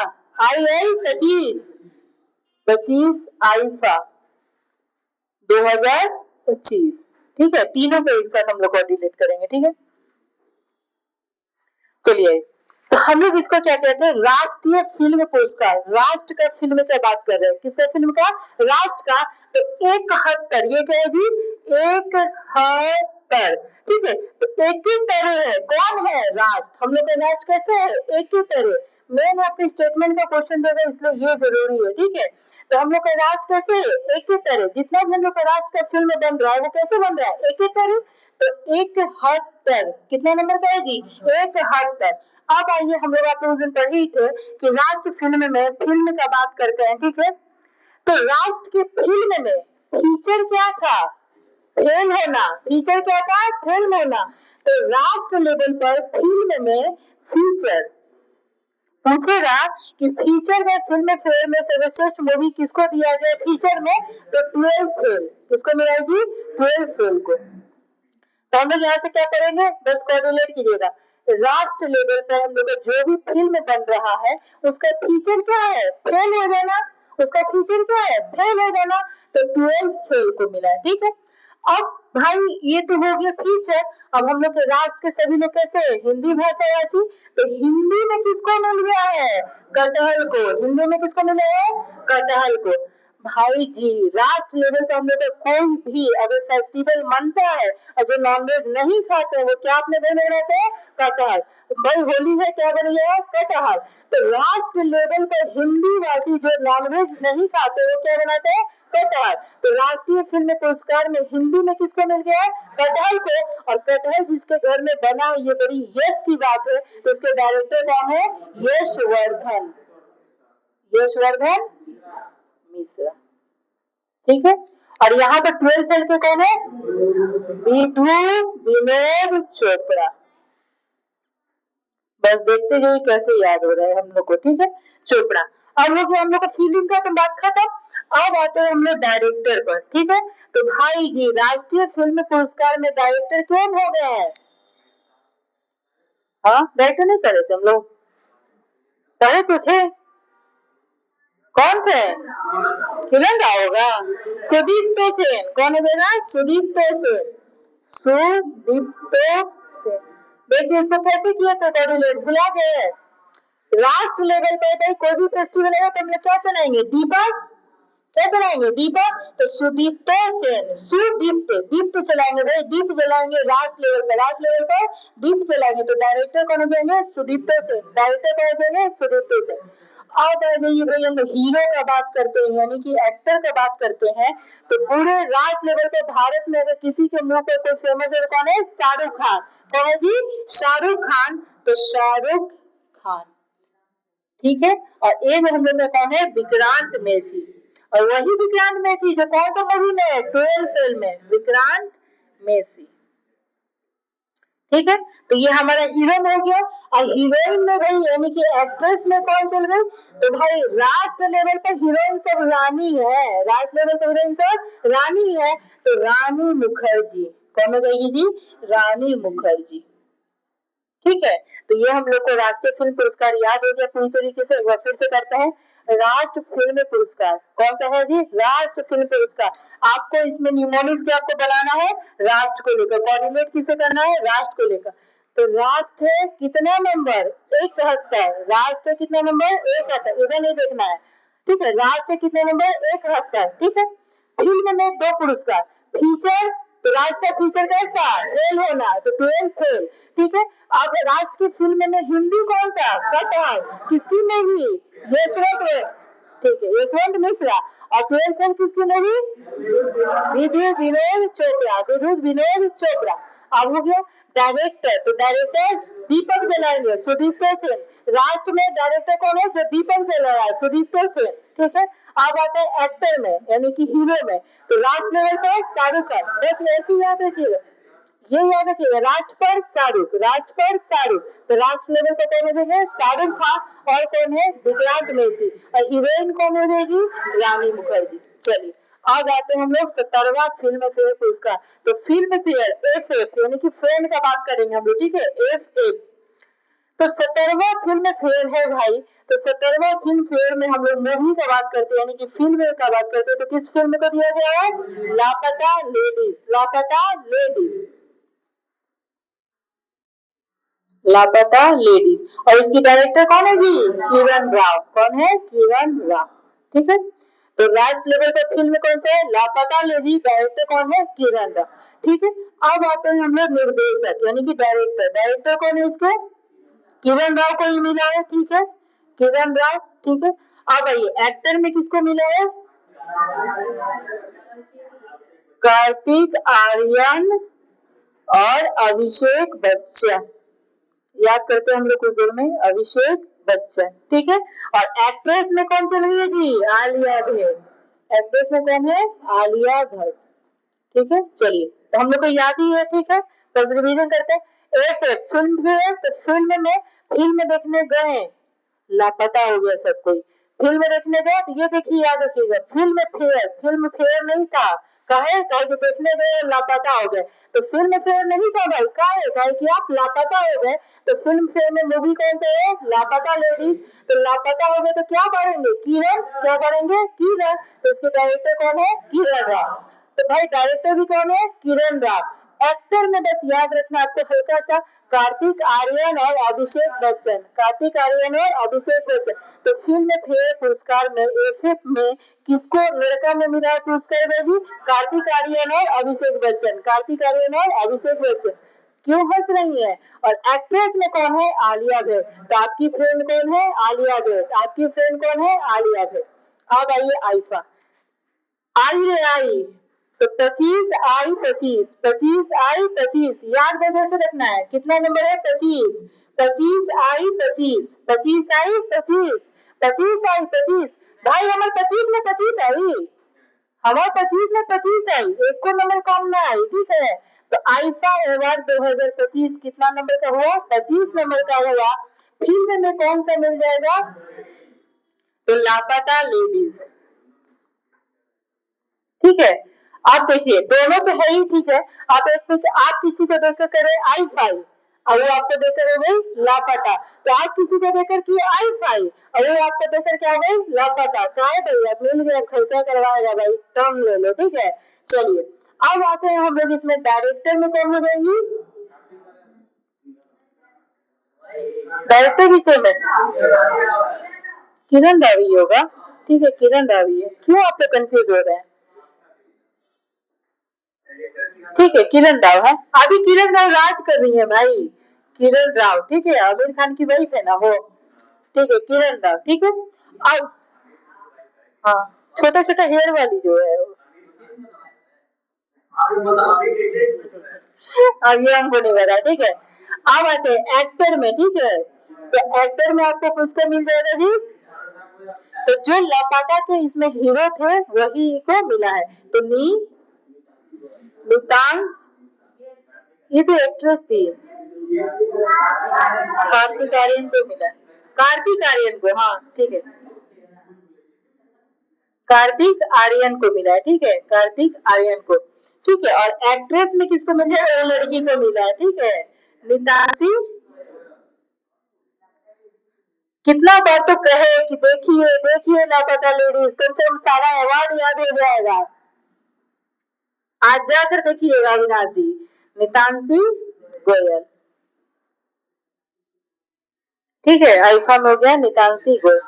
IL 25 आईफा 2025, ठीक है। तीनों को एक साथ हम लोग डिलीट करेंगे, ठीक है। चलिए, तो हम लोग इसको क्या कहते हैं? राष्ट्रीय फिल्म पुरस्कार। राष्ट्र का फिल्म का बात कर रहे हैं, किसका फिल्म का? राष्ट्र का। तो 71, ये क्या है जी? 71, ठीक है। तो 71 है, कौन है? राष्ट्र। हम लोग का राष्ट्र कैसे है? 71। मेन आपके स्टेटमेंट का क्वेश्चन देगा, इसलिए ये जरूरी है, ठीक है। तो हम लोग का राष्ट्र कैसे है? 71। जितना भी हम लोग का राष्ट्र का फिल्म बन रहा है वो कैसे बन रहा है? 71। तो 71 कितना नंबर का है जी? 71। अब आइए, हम लोग आप लोग उस दिन पढ़े ही थे कि राष्ट्र फिल्म में फिल्म का बात करते हैं, ठीक है। तो राष्ट्र की फिल्म में फीचर क्या था? फेल होना। फीचर क्या था? फेल होना। तो राष्ट्र लेवल पर फिल्म में फीचर पूछेगा कि फीचर में फिल्म फेयर में सर्वश्रेष्ठ मूवी किसको दिया गया फीचर में? तो 12 फेल। किसको मिला है जी? 12 फेल को। तो हम लोग यहाँ से क्या करेंगे? बस कोरिलेट कीजिएगा। राष्ट्र लेवल पर हम लोग का जो भी फिल्म बन रहा है उसका फीचर क्या है? फेल हो जाना। उसका फीचर क्या है? फेल हो जाना। तो 12 फेल को मिला है, ठीक है। अब भाई ये तो हो गया फीचर। अब हम लोग के राष्ट्र के सभी लोग कैसे? हिंदी भाषाभाषी। तो हिंदी में किसको मिल गया है? कटहल को। हिंदी में किसको मिला है? कटहल को। भाई जी, राष्ट्र लेवल पे हम लोग का कोई भी अगर फेस्टिवल मनता है और जो नॉनवेज नहीं खाते हैं वो क्या अपने घर में बनाते हैं? कटहल। भाई होली है, क्या बन गया? कटहल। तो राष्ट्र लेवल पर हिंदी भाषी जो नॉनवेज नहीं खाते वो क्या बनाते हैं? कटहल। तो राष्ट्रीय फिल्म पुरस्कार में हिंदी में किसको मिल गया है? कटहल को। और कटहल जिसके घर में बना है, ये बड़ी यश की बात है। तो इसके डायरेक्टर कौन है? यशवर्धन। यशवर्धन मिश्रा, ठीक है। और यहाँ पर 12 फेल के कौन है? विधु विनोद चोपड़ा। बस देखते जाइए कैसे याद हो रहा है हम लोग को, ठीक है। चोपड़ा। अब हम लोग का फिल्म का तो बात खत्म। अब आते हैं हम लोग डायरेक्टर पर, ठीक है। तो भाई जी राष्ट्रीय फिल्म पुरस्कार में डायरेक्टर कौन हो गए हैं? हाँ, डायरेक्टर नहीं करे थे हम लोग, करे तो थे। कौन थे? किरण राव होगा। सुदीप्तो सेन। कौन है मेरा? सुदीप्तो सेन। सुदीप्तो सेन। देखिए इसको कैसे किया था कोऑर्डिनेट, भुला गए? लास्ट लेवल पे भाई कोई भी फेस्टिवल है तो हम लोग क्या चलाएंगे? दीपक। क्या चलाएंगे? दीपक। तो सुदीप्तो सेन, सुदीप्त, दीप्त चलाएंगे भाई, दीप जलाएंगे लास्ट लेवल पे, लास्ट लेवल पे दीप जलाएंगे। तो डायरेक्टर कौन हो जाएंगे? सुदीप्तो सेन। डायरेक्टर कौन हो जाएंगे? सुदीप्तो सेन। अब आ जाइए भाई हम हीरो का बात करते हैं, यानी कि एक्टर का बात करते हैं। तो पूरे लास्ट लेवल पे भारत में अगर किसी के मुंह पे कोई फेमस है तो कौन है? शाहरुख खान। कौन है जी? शाहरुख खान। तो शाहरुख खान, ठीक है। और एक हम लोग का कौन है? विक्रांत मैसी। और वही विक्रांत मैसी जो कौन सा मूवी में है? 12 फिल्म में विक्रांत मैसी, ठीक है। तो ये हमारा हीरो में हो गया। और हीरोइन में भाई यानी कि एक्ट्रेस में कौन चल गई? तो भाई लास्ट लेवल पे हीरोइन सब रानी है, लास्ट लेवल पे हीरोइन सब रानी है। तो रानी मुखर्जी। कौन हो जाएगी जी? रानी मुखर्जी, ठीक है। तो ये हम लोग को राष्ट्रीय फिल्म पुरस्कार याद हो गया पूरी तरीके से। एक बार फिर से करते हैं, राष्ट्र फिल्म पुरस्कार कौन सा है जी? राष्ट्र फिल्म पुरस्कार। आपको इसमें न्यूमोनिक्स क्या आपको बनाना है? राष्ट्र को लेकर। कोऑर्डिनेट किसे करना है? राष्ट्र को लेकर। तो राष्ट्र है कितना नंबर? 71। राष्ट्र कितना नंबर? 71, इधर नहीं देखना है, ठीक है। राष्ट्र कितने नंबर? 71, ठीक है। फिल्म में 2 पुरस्कार, फीचर। तो राष्ट्र का फीचर कैसा? फेल होना, तो 12 फेल, ठीक है। अब राष्ट्र की फिल्म में हिंदी कौन सा? कटहल। किसकी मूवी? यशवंत, ठीक है, यशवंत मिश्रा। और 12 फेल किसकी मूवी? विधु विनोद चोपड़ा, विधु विनोद चोपड़ा। अब हो गया डायरेक्टर। तो डायरेक्टर दीपक जलाएंगे, सुदीप्तो सेन। राष्ट्र में डायरेक्टर कौन है? जो दीपक जलाया, सुदीप्तो सेन, ठीक है। अब आते हैं एक्टर में यानी कि हीरो में। तो लास्ट लेवल पे शाहरुख खान। बस ऐसे ही याद रखिएगा, ये याद रखिएगा, राष्ट्र पर शाहरुख, राष्ट्र पर शाहरुख। तो राष्ट्र लेवल पे कौन हो जाएंगे? शाहरुख खान। और कौन है? विक्रांत मैसी। और हीरोइन कौन हो जाएगी? रानी मुखर्जी। चलिए अब आते हैं हम लोग 17वां फिल्म फेयर पुरस्कार। तो फिल्म फेयर एफ यानी कि फ्रेंड का बात करेंगे हम लोग, ठीक है। एफ। तो 17वां फिल्म फेयर है भाई। तो 17वां फिल्म फेयर में हम लोग मूवी का बात करते हैं, यानी कि फिल्म का बात करते हैं। तो किस फिल्म को दिया गया है? लापता लेडीज, लापता लेडीज, लापता लेडीज। और इसकी डायरेक्टर कौन है जी? किरण राव। कौन है? किरण राव, ठीक है। तो लास्ट लेवल पर फिल्म कौन सा है? लापता लेडीज। डायरेक्टर कौन है? किरण राव, ठीक है। अब आते हैं हम लोग निर्देशक यानी कि डायरेक्टर। डायरेक्टर कौन है इसके? किरण राव को ही मिला है, ठीक है, किरण राव, ठीक है। अब आइए एक्टर में किसको मिला है? कार्तिक आर्यन और अभिषेक बच्चन। याद करते हैं हम लोग कुछ देर में, अभिषेक बच्चन, ठीक है। और एक्ट्रेस में कौन चल रही है जी? आलिया भट्ट। एक्ट्रेस में कौन है? आलिया भट्ट, ठीक है। चलिए तो हम लोग को याद ही है, ठीक है। बस रिवीजन करते हैं। एक फिल्म है तो फिल्म देखने गए, लापता हो गया सब कोई। फिल्म देखने गए तो ये देखिए याद रखिएगा, फिल्म फेयर नहीं था। कहे कि देखने गए लापता हो गए। तो फिल्म फेयर नहीं था भाई, काहे कि आप लापता हो गए। तो फिल्म फेयर में मूवी कौन सा है? लापता लेडीज। तो लापता हो गए तो क्या करेंगे? किरण, क्या करेंगे? किरण। तो इसके डायरेक्टर कौन है? किरण राव। तो भाई डायरेक्टर भी कौन है? किरण राव। एक्टर में बस याद रखना आपको हल्का सा, कार्तिक आर्यन और अभिषेक बच्चन, कार्तिक आर्यन और अभिषेक बच्चन। तो फिल्म फेयर पुरस्कार में एफ में किसको लड़का में मिला पुरस्कार बाजी? कार्तिक आर्यन और अभिषेक बच्चन, कार्तिक आर्यन और अभिषेक बच्चन। क्यों हंस रही है? और एक्ट्रेस में कौन है? आलिया भट्ट। तो आपकी फ्रेंड कौन है? आलिया भट्ट। आपकी फ्रेंड कौन है? आलिया भट्ट। अब आइए आइफा। आई रे आई। तो 25 आई 25, 25 आई 25, याद कैसे से रखना है? कितना नंबर है? 25, 25 आई 25, 25 आई 25, 25 आई 25। भाई हमारे 25 में 25 आई, हमारे 25 में 25 आई, एक को नंबर कम ना आई, ठीक है। तो आईफा अवार्ड 2025 कितना नंबर का हुआ? 25 नंबर का हुआ। फिल्म में कौन सा मिल जाएगा? तो लापता लेडीज, ठीक है। आप देखिए दोनों तो है ही, ठीक है। आप एक कुछ आप किसी को देखकर करे आई फाई और वो आपको देखकर हो गई लापता, तो आप किसी को देखकर किए आई फाई और वो आपको देखकर क्या हो गई? लापता। कहा है भैया, मिल गया, खर्चा करवाएगा भाई, टर्म ले लो, ठीक है। चलिए अब आते हैं हम लोग इसमें डायरेक्टर में कौन हो जाएंगी? डायरेक्टर विषय में किरण रावी होगा, ठीक है, किरण रावी है। क्यों आप लोग कंफ्यूज हो रहे हैं? ठीक है, किरण राव है। अभी किरण राव राज कर रही है भाई, किरण राव, ठीक है, आमिर खान की वाइफ है ना वो, ठीक है, किरण राव, ठीक है। अब हाँ, छोटा छोटा हेयर वाली जो है वो, अभी हम होने वाला है, ठीक है। अब आते हैं एक्टर में, ठीक है। तो एक्टर में आपको किसको मिल जाएगा जी? तो जो लापता के इसमें हीरो थे वही को मिला है। तो नितांश, ये जो एक्ट्रेस थी कार्तिक आर्यन को मिला है, कार्तिक आर्यन को, हाँ ठीक है, कार्तिक आर्यन को मिला है, ठीक है, कार्तिक आर्यन को, ठीक है। और एक्ट्रेस में किसको मिला है? वो लड़की को मिला है, ठीक है, नितासी। कितना बार तो कहे कि देखिए देखिए लापता लेडीज, कम से कम सारा अवार्ड याद हो जाएगा। आज जाकर देखिएगा अविनाश जी, नितांशी गोयल, ठीक है, आईफा में हो गया नितांशी गोयल।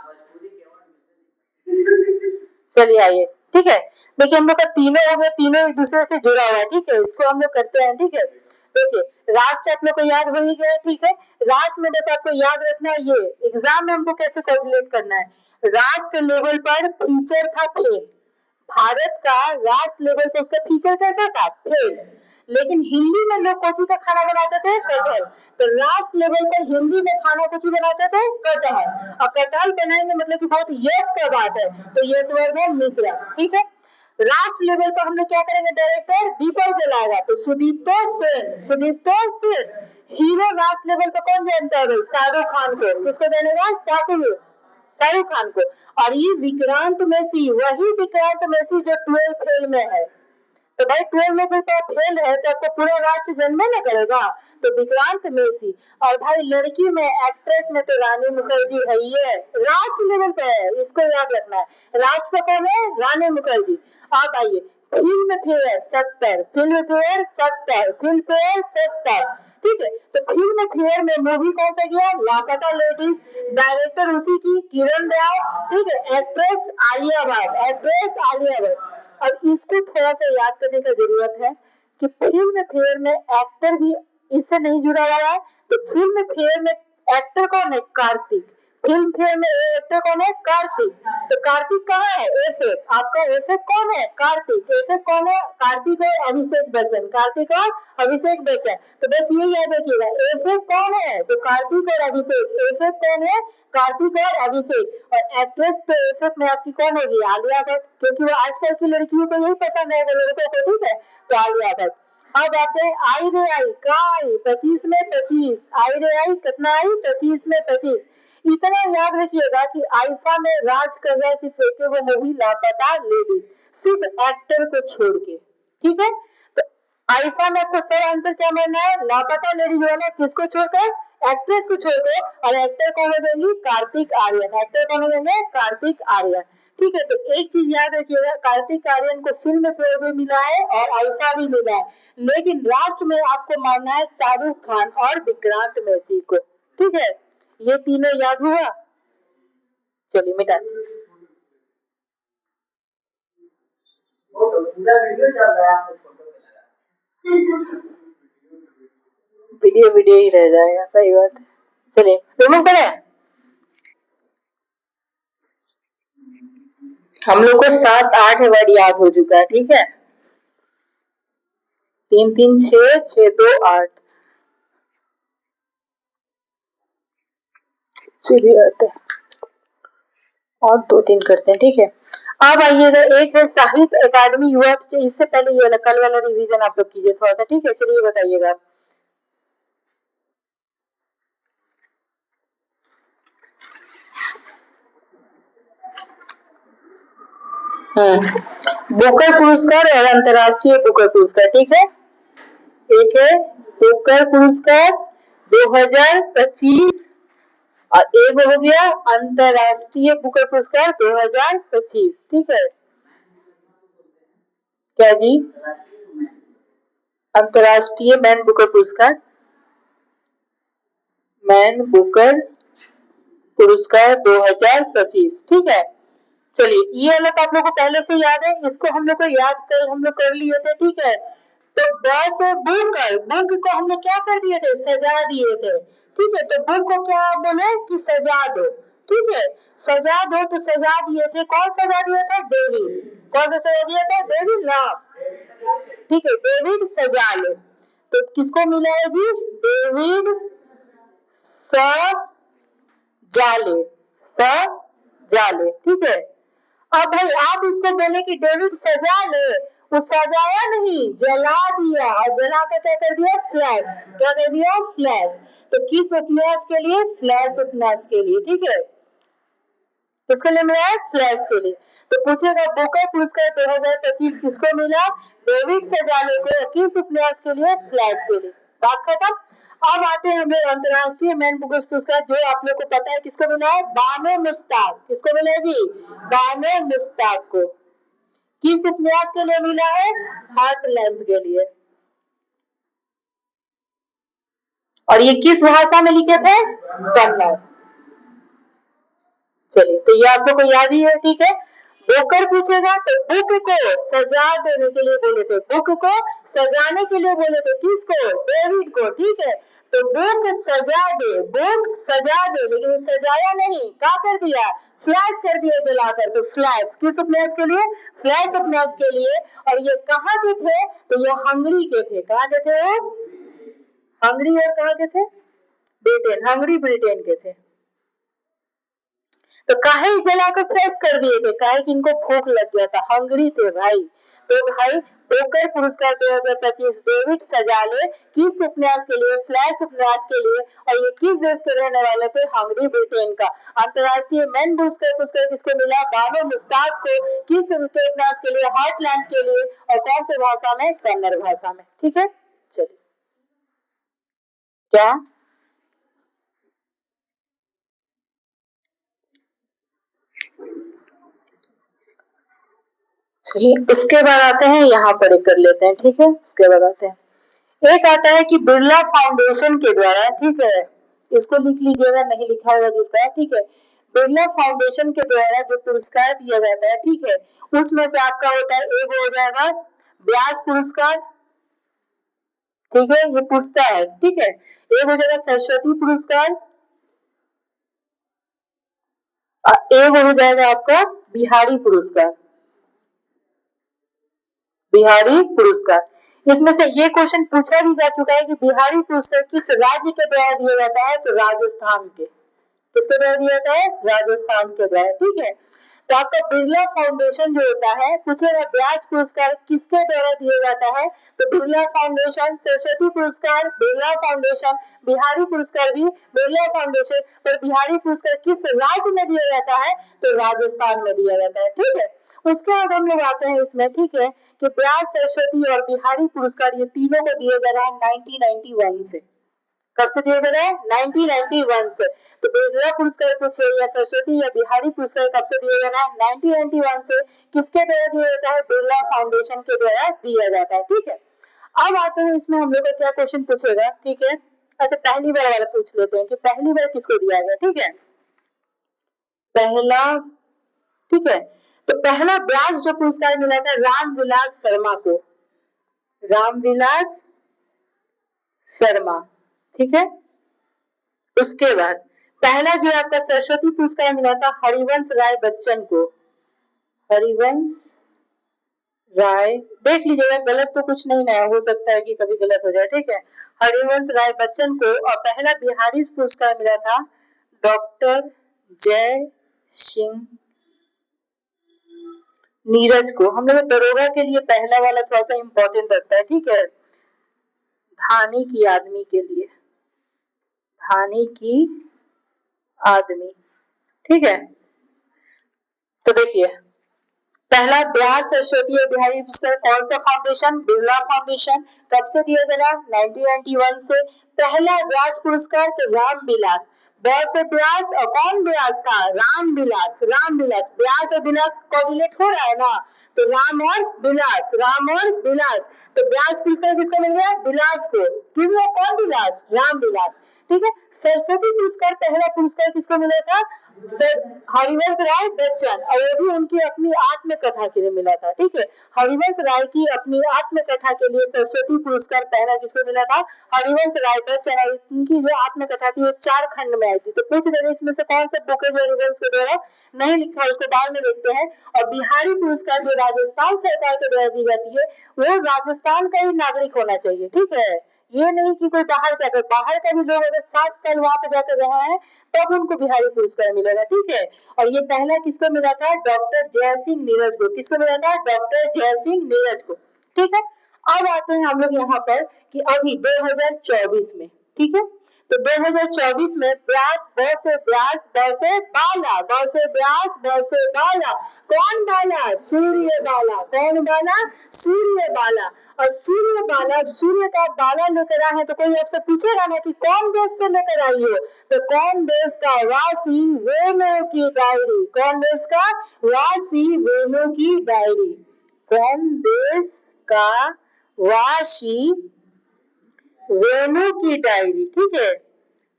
चलिए आइए, ठीक है। देखिए हम लोग का तीनों हो गए, तीनों एक दूसरे से जुड़ा हुआ है, ठीक है, इसको हम लोग करते हैं, ठीक है। देखिए राष्ट्र आप लोग को याद हो ही गया, ठीक है। राष्ट्र में बस आपको याद रखना है, ये एग्जाम में हमको कैसे कैलकुलेट करना है। राष्ट्र लेवल पर फीचर था फेल, भारत का राष्ट्र लेवल पर उसका फीचर कैसा था? फेल। लेकिन हिंदी में लोग कोची का खाना बनाते थे? कटहल। तो राष्ट्र लेवल पर हिंदी में खाना कोची बनाते थे? कटहल। और कटहल बनाएंगे मतलब कि बहुत यश का बात है, तो यशवर्धन मिश्रा, ठीक है। राष्ट्र लेवल पर हम लोग क्या करेंगे? डायरेक्टर दीपक जलाएगा, तो सुदीप्तो सेन, सुदीप्तो सेन। हीरो राष्ट्र लेवल पर कौन जानता है भाई? शाहरुख खान को। किसको देनेगा? शाहरुख खान को। और ये विक्रांत मैसी, वही विक्रांत मैसी जो 12 फेल में है। तो भाई 12 में कोई फेल है तो आपको पूरा राष्ट्र जन्मे न करेगा। तो विक्रांत मैसी। और भाई लड़की में एक्ट्रेस में तो रानी मुखर्जी है ही है, राष्ट्र लेवल पे है, इसको याद रखना है। राष्ट्र पे कौन है? रानी मुखर्जी। आप आइए, film fair 70, film fair 70, film fair 70, ठीक है। तो फिल्म फेयर में मूवी कौन सा गया? लापता लेडीज। डायरेक्टर उसी की किरण राव, ठीक है। Actress Alia Bhatt, actress Alia Bhatt. अब इसको थोड़ा सा याद करने की जरूरत है कि फिल्म फेयर में एक्टर भी इससे नहीं जुड़ा हुआ है। तो फिल्म फेयर में एक्टर कौन है? कार्तिक। फिल्म फेयर में एक्टर कौन है? कार्तिक। तो कार्तिक कहाँ है? एफ, आपका एफ कौन है? कार्तिक। एफ कौन है? कार्तिक और अभिषेक बच्चन, कार्तिक और अभिषेक बच्चन। तो बस ये याद रखिएगा, एफ कौन है? तो कार्तिक और अभिषेक। एफ कौन है? कार्तिक और अभिषेक। और एक्ट्रेस तो एफ में आपकी कौन होगी? आलिया भट्ट, क्योंकि वो आजकल की लड़कियों को यही पसंद है, लड़कों को, ठीक है, तो आलिया भट्ट। अब आते हैं आई रे आई, कहा आई? 25 में 25, आई रे आई कितना आई? 25 में 25। इतना याद रखिएगा कि आईफा में राज कर रहा है सिर्फ एक वो मूवी लापता लेडीज, सिर्फ एक्टर को छोड़ के, ठीक है। तो आईफा में आपको सही आंसर क्या मानना है? लापता लेडीज वाला किसको छोड़कर? एक्ट्रेस को छोड़कर। और एक्टर कौन हो जाएंगे? कार्तिक आर्यन, एक्टर कौन हो जाएंगे? कार्तिक आर्यन, ठीक है। तो एक चीज याद रखिएगा, कार्तिक आर्यन को फिल्म फेयर भी मिला है और आईफा भी मिला है, लेकिन लास्ट में आपको मानना है शाहरुख खान और विक्रांत मैसी को, ठीक है। ये तीनों याद हुआ। चलिए मिटा, वीडियो वीडियो ही रह जाएगा, सही बात है। चलिए रिमूव करें। हम लोग को 7 8 वर्ड याद हो चुका है, ठीक है। 3 3 6 6 2 8। चलिए आते हैं, और 2-3 करते हैं, ठीक है। अब आइएगा, एक है साहित्य अकादमी युवा, इससे पहले ये कल वाला रिवीजन आप लोग कीजिए थोड़ा सा, ठीक है। चलिए बताइएगा। बुकर पुरस्कार और अंतर्राष्ट्रीय बुकर पुरस्कार, ठीक है। एक है बुकर पुरस्कार 2025 और एक हो गया अंतर्राष्ट्रीय बुकर पुरस्कार 2025, ठीक है। क्या जी? अंतर्राष्ट्रीय मैन बुकर पुरस्कार, मैन बुकर पुरस्कार 2025, ठीक है। चलिए, ये वाला तो आप लोग को पहले से याद है, इसको हम लोग को याद कर हम लोग कर लिए थे, ठीक है। तो बस बुकर, बुक को हम लोग क्या कर दिए थे, सजा दिए थे, ठीक है। तो बुक को क्या बोले कि सजा दो, ठीक है। सजा दो, तो सजा दिए थे, कौन सजा दिया था? डेविड। कौन सा सजा दिया था? डेविड ना, ठीक है, डेविड सजा लो। तो किसको मिला है जी? डेविड सजाले, सजाले, ठीक है। अब भाई आप इसको बोले कि डेविड सजा ले, वो सजाया नहीं, जला दिया, और जला के क्या कर दिया? फ्लैश। क्या कर दिया? फ्लैश। तो किस उपन्यास के लिए? फ्लैश उपन्यास के लिए, ठीक है। किसके लिए मिला है? फ्लैश के लिए। तो पूछेगा बुकर पुरस्कार 2025 किसको मिला? डेविड सजाले को। किस उपन्यास के लिए? फ्लैश के लिए। बात खत्म। अब आते हैं हमें अंतर्राष्ट्रीय मैन बुकर पुरस्कार, जो आप लोग को पता है किसको मिला है? बानो मुश्ताक। किसको मिला है जी? बानो मुश्ताक को। किस उपन्यास के लिए मिला है? हार्ट लैम्प के लिए। और ये किस भाषा में लिखे थे? कन्नड़। चलिए, तो ये आप लोग को याद ही है, ठीक है। बुकर पूछेगा तो बुक को सजा देने के लिए बोले थे, बुक को सजाने के लिए बोले थे, किसको? डेविड को, ठीक है। तो बुक सजा दे, बुक सजा दे, लेकिन वो सजाया नहीं, क्या कर दिया? फ्लैश कर दिया जलाकर। तो फ्लैश किस उपन्यास के लिए? फ्लैश उपन्यास के लिए। और ये कहाँ के थे? तो ये हंगरी के थे। कहाँ के थे? हंगरी। और कहाँ के थे? ब्रिटेन। हंगरी ब्रिटेन के थे। तो काहे जलाकर फ्रेश कर दिए थे? काहे कि इनको भूख लग गया था, हंगरी थे भाई। तो भाई बुकर पुरस्कार 2025 डेविड सजाले किस उपन्यास के लिए? फ्लैश उपन्यास के लिए। और ये किस देश के रहने वाले थे? हंगरी ब्रिटेन का। अंतर्राष्ट्रीय मैन पुरस्कार पुरस्कार किसको मिला? बानो मुश्ताक को। किस उपन्यास के लिए? हार्टलैंड के लिए। और कौन से भाषा में? कन्नड़ भाषा में, ठीक है। चलिए, क्या? चलिए, उसके बाद आते हैं, यहाँ पर कर लेते हैं, ठीक है। उसके बाद आते हैं, एक आता है कि बिरला फाउंडेशन के द्वारा, ठीक है, इसको लिख लीजिएगा, नहीं लिखा हुआ जिसका, ठीक है। बिरला फाउंडेशन के द्वारा जो पुरस्कार दिया जाता है, ठीक है, उसमें से आपका होता है, एक हो जाएगा व्यास पुरस्कार, ठीक है, ये पूछता है, ठीक है। एक हो जाएगा सरस्वती पुरस्कार, और एक हो जाएगा आपका बिहारी पुरस्कार, बिहारी पुरस्कार। इसमें से ये क्वेश्चन पूछा भी जा चुका है कि बिहारी पुरस्कार किस राज्य के द्वारा दिया जाता है? तो राजस्थान के। किसके द्वारा दिया जाता है? राजस्थान के द्वारा, ठीक है। तो आपका बिरला फाउंडेशन जो होता है, पूछेगा व्यास पुरस्कार किसके द्वारा दिया जाता है? तो बिरला फाउंडेशन, सरस्वती पुरस्कार बिरला फाउंडेशन, बिहारी पुरस्कार भी बिरला फाउंडेशन। पर बिहारी पुरस्कार किस राज्य में दिया जाता है? तो राजस्थान में दिया जाता है, ठीक है। उसके बाद हम लोग आते हैं इसमें, ठीक है, कि व्यास, सरस्वती और बिहारी पुरस्कार ये तीनों को दिया जा रहा है 1991 से। कब से दिया जा रहा है? 1991 से। तो बिरला पुरस्कार पूछे या सरस्वती या बिहारी पुरस्कार कब से दिया जा रहा है? 1991 से। किसके द्वारा दिया जाता है? बिरला फाउंडेशन के द्वारा दिया जाता है, ठीक है। अब आते हैं इसमें, हम लोग का क्या क्वेश्चन पूछेगा, ठीक है। ऐसे पहली बार वाला पूछ लेते हैं कि पहली बार किसको दिया गया, ठीक है। पहला, ठीक है, तो पहला व्यास जो पुरस्कार मिला था रामविलास शर्मा को, रामविलास शर्मा, ठीक है। उसके बाद पहला जो आपका सरस्वती पुरस्कार मिला था हरिवंश राय बच्चन को, हरिवंश राय, देख लीजिएगा, गलत तो कुछ नहीं ना, हो सकता है कि कभी गलत हो जाए, ठीक है। हरिवंश राय बच्चन को। और पहला बिहारी पुरस्कार मिला था डॉक्टर जय सिंह नीरज को। हम लोग दरोगा के लिए पहला वाला थोड़ा सा इंपॉर्टेंट लगता है, ठीक है। धानी की आदमी के लिए, धानी की आदमी, ठीक है। तो देखिए पहला ब्यास सरस्वती और बिहारी पुरस्कार कौन सा फाउंडेशन, बिरला फाउंडेशन। कब से दिया गया, 1991 से। पहला ब्यास पुरस्कार तो राम विलास, ब्यास से ब्यास और कौन ब्यास था, राम विलास, राम विलास, ब्यास और विलास कोरिलेट हो रहा है ना, तो राम और विलास, राम और विलास, तो ब्यास पुरस्कार किसको मिल गया, विलास को। किसको, कौन विलास, राम विलास, ठीक है। सरस्वती पुरस्कार पहला पुरस्कार किसको मिला था, सर हरिवंश राय बच्चन, और वो भी उनकी अपनी आत्मकथा के लिए मिला था, ठीक है। हरिवंश राय की अपनी आत्मकथा के लिए सरस्वती पुरस्कार पहला किसको मिला था, हरिवंश राय बच्चन, और उनकी जो आत्मकथा थी वो 4 खंड में आई थी। तो पूछ रहे इसमें से कौन सा बुक है जो हरिवंश के द्वारा नहीं लिखा, उसको बाद में देखते हैं। और बिहारी पुरस्कार जो राजस्थान सरकार के द्वारा दी जाती है वो राजस्थान का ही नागरिक होना चाहिए, ठीक है। ये नहीं कि कोई बाहर जाकर, बाहर का भी लोग अगर 7 साल वहां पे जाकर रहे हैं तब उनको बिहारी पुरस्कार मिलेगा, ठीक है। और ये पहला किसको मिला था, डॉक्टर जय सिंह नीरज को। किसको मिला था, डॉक्टर जय सिंह नीरज को, ठीक है। अब आते हैं हम लोग यहाँ पर कि अभी 2024 में, ठीक है। तो 2024 में ब्यास, ब से ब्यास, ब से बाला, ब से ब्यास, ब से बाला, कौन बाला, सूर्य बाला, कौन बाला, सूर्य बाला। और सूर्य बाला, सूर्य का बाला लेकर आए हैं, तो कोई आपसे पूछेगा ना कि कौन देश से लेकर आई हो, तो कौन देश का, वासी वेणु की डायरी, कौन देश का, वासी वेणु की डायरी, कौन देश का, वासी वेणु की डायरी, ठीक है,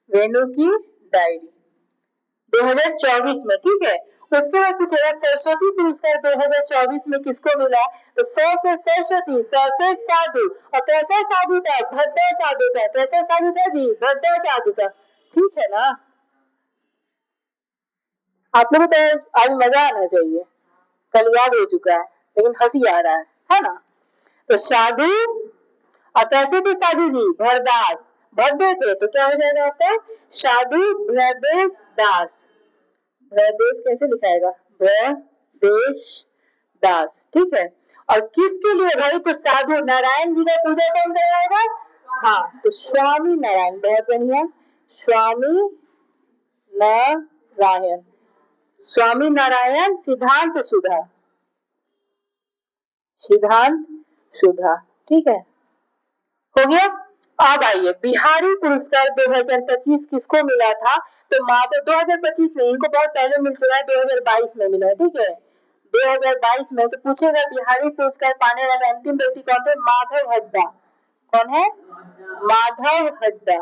वेणु की डायरी 2024 में, ठीक है। उसके बाद पूछेगा सरस्वती पुरस्कार 2024 में किसको मिला, तो स से सरस्वती, स से साधु, और कैसा साधु था, भद्दा साधु था, कैसा साधु था जी, भद्दा साधु था, ठीक है ना। आप लोगों को आज मजा आना चाहिए, कल याद हो चुका है लेकिन हंसी आ रहा है ना। तो साधु, और कैसे थे साधु जी, भरदास, भद्दे थे, तो क्या हो जाएगा आपका, साधु भ्रदेश दास, भ्रदेश कैसे लिखाएगा, भ्रदेश दास, ठीक है। और किसके लिए भाई, तो साधु नारायण जी का पूजा कौन कराएगा, हाँ, तो स्वामी नारायण, बहुत बढ़िया, स्वामी नारायण, स्वामी नारायण सिद्धांत सुधा, सिद्धांत सुधा, ठीक है, हो गया। अब आइए बिहारी पुरस्कार 2025 किसको मिला था, तो माधव, 2025 में, इनको बहुत पहले मिल चुका है, 2022 में मिला है, ठीक है, 2022 में। तो पूछेगा बिहारी पुरस्कार पाने वाले अंतिम व्यक्ति कौन थे, माधव हड्डा, कौन है, माधव हड्डा,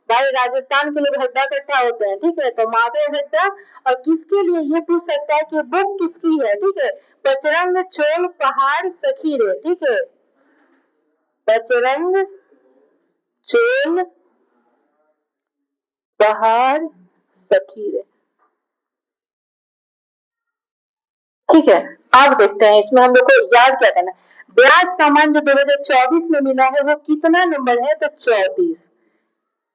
भाई राजस्थान के लोग हड्डा कट्टा होते हैं, ठीक है, तो माधव हड्डा। और किसके लिए ये पूछ सकता है कि बुक किसकी है, ठीक है, बजरंग चोल पहाड़ सखी रे, ठीक है, बजरंग चोल पहाड़ सखी रे, ठीक है। अब देखते हैं इसमें हम लोग को याद क्या करना है। ब्याज सामान जो 2024 में मिला है वो कितना नंबर है, तो 34।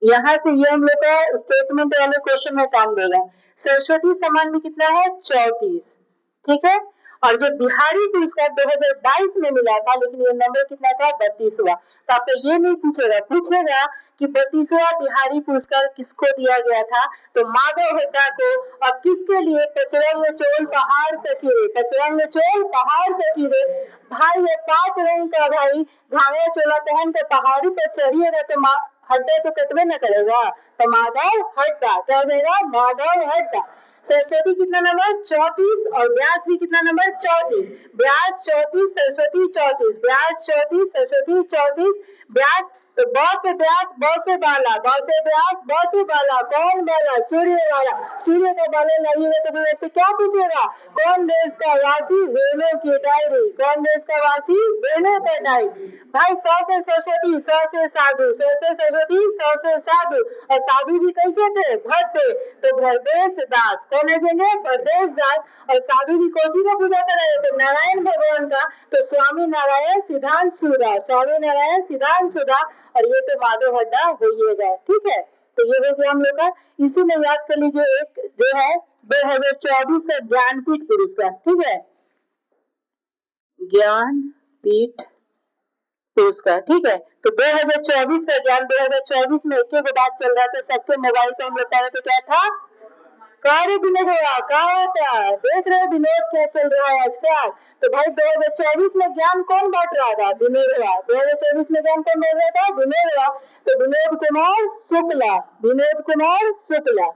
यहाँ से ये हम लोग का स्टेटमेंट वाले क्वेश्चन में काम देगा। सरस्वती सम्मान में कितना है, 34, ठीक है। और जो बिहारी पुरस्कार 2022 में मिला था, लेकिन ये नंबर कितना था, 32वां। तो आपको ये नहीं पूछेगा, पूछेगा कि 32वां बिहारी पुरस्कार किसको दिया गया था, तो माधव हड्डा को। और किसके लिए, पचरंग चोल पहाड़ सखीरे, पचरंग चोल पहाड़ सखीरे। भाई ये 5 रंग का भाई घाघरा चोला पहन कर पहाड़ी पर चढ़िएगा तो हड्डा तो कटवे न करेगा, तो माधव हड्डा, क्या हो जाएगा, माधव हड्डा। सरस्वती कितना नंबर, 34, और व्यास भी कितना नंबर, 34, व्यास 34, सरस्वती 34, व्यास 34, सरस्वती 34, व्यास। तो ब से व्यास, ब से बाला, ब से व्यास, ब से बाला, कौन बाला, सूर्य वाला, सूर्य का बाला लाइएगा तो फिर आपसे क्या पूछेगा, कौन देश का वासी, वेणु की डायरी, कौन देश का वासी, वेणु का डायरी। भाई 100 से सरस्वती, 100 से साधु, 100 से सरस्वती, 100 से साधु। और साधु जी कैसे थे, भद्दे, तो भरदेश दास, कौन है देंगे, भरदेश दास। और साधु जी कौन का पूजा कर रहे थे, नारायण भगवान का, तो स्वामी नारायण सिद्धांत सुधा, स्वामी नारायण सिद्धांत सुधा। और ये तो माधव हड्डा होइएगा, ठीक है। तो ये हो गया हम लोग का। इसी में याद कर लीजिए एक जो है 2024 का ज्ञानपीठ पुरस्कार, ठीक है। ज्ञानपीठ पुरस्कार, ठीक है। तो 2024 का ज्ञान 2024 में एक बात चल रहा था, सबके मोबाइल पे हम लोग कह रहे थे, क्या था? कार्य विनोद हुआ, क्या होता है? देख रहे हो विनोद क्या चल रहा है आजकल। तो भाई 2024 में ज्ञान कौन बांट रहा था? विनोद हुआ। 2024 में ज्ञान कौन बांट रहा था? विनोद हुआ। तो विनोद कुमार शुक्ला, विनोद कुमार शुक्ला।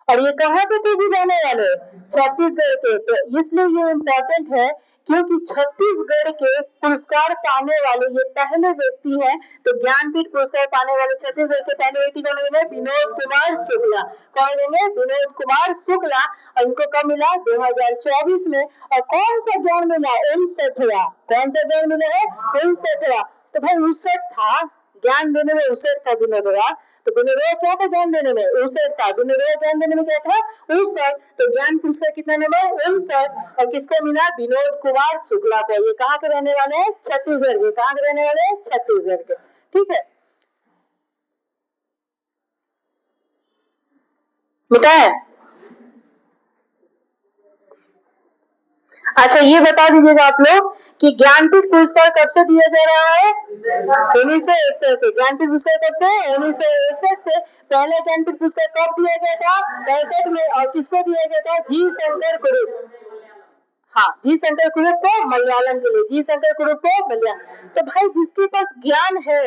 और ये कहाँ पे थे भी जाने वाले? छत्तीसगढ़ के। तो इसलिए ये इम्पोर्टेंट है क्योंकि छत्तीसगढ़ के पुरस्कार पाने वाले ये पहले व्यक्ति हैं। तो ज्ञानपीठ पुरस्कार पाने वाले छत्तीसगढ़ के पहले व्यक्ति कौन बने? विनोद कुमार शुक्ला। कौन बने? विनोद कुमार शुक्ला। और इनको कब मिला? 2024 में। और कौन सा ज्ञान मिला? 59वां। कौन सा ज्ञान मिला है? 59वां। तो भाई 59 था ज्ञान देने में, 59 था विनोद। तो विनोद क्या था ज्ञान देने में? 59 था। विनोद ज्ञान देने में क्या था? 59। तो ज्ञान पुरस्कार कितना नंबर? 59। और किसको मिला? विनोद कुमार शुक्ला को। ये कहाँ के रहने वाले हैं? छत्तीसगढ़ के। कहाँ के रहने वाले हैं? छत्तीसगढ़ के, ठीक है बेटा है। अच्छा ये बता दीजिएगा आप लोग कि ज्ञानपीठ पुरस्कार कब से दिया जा रहा है? 1961 से। ज्ञानपीठ पुरस्कार कब से? 1961 से। पहला ज्ञानपीठ पुरस्कार कब दिया गया था? 65 में। और किसको दिया गया था? जी शंकर कुरूप। हाँ, जी शंकर कुरूप को, मलयालम के लिए। जी शंकर कुरूप को मलयालम। तो भाई जिसके पास ज्ञान है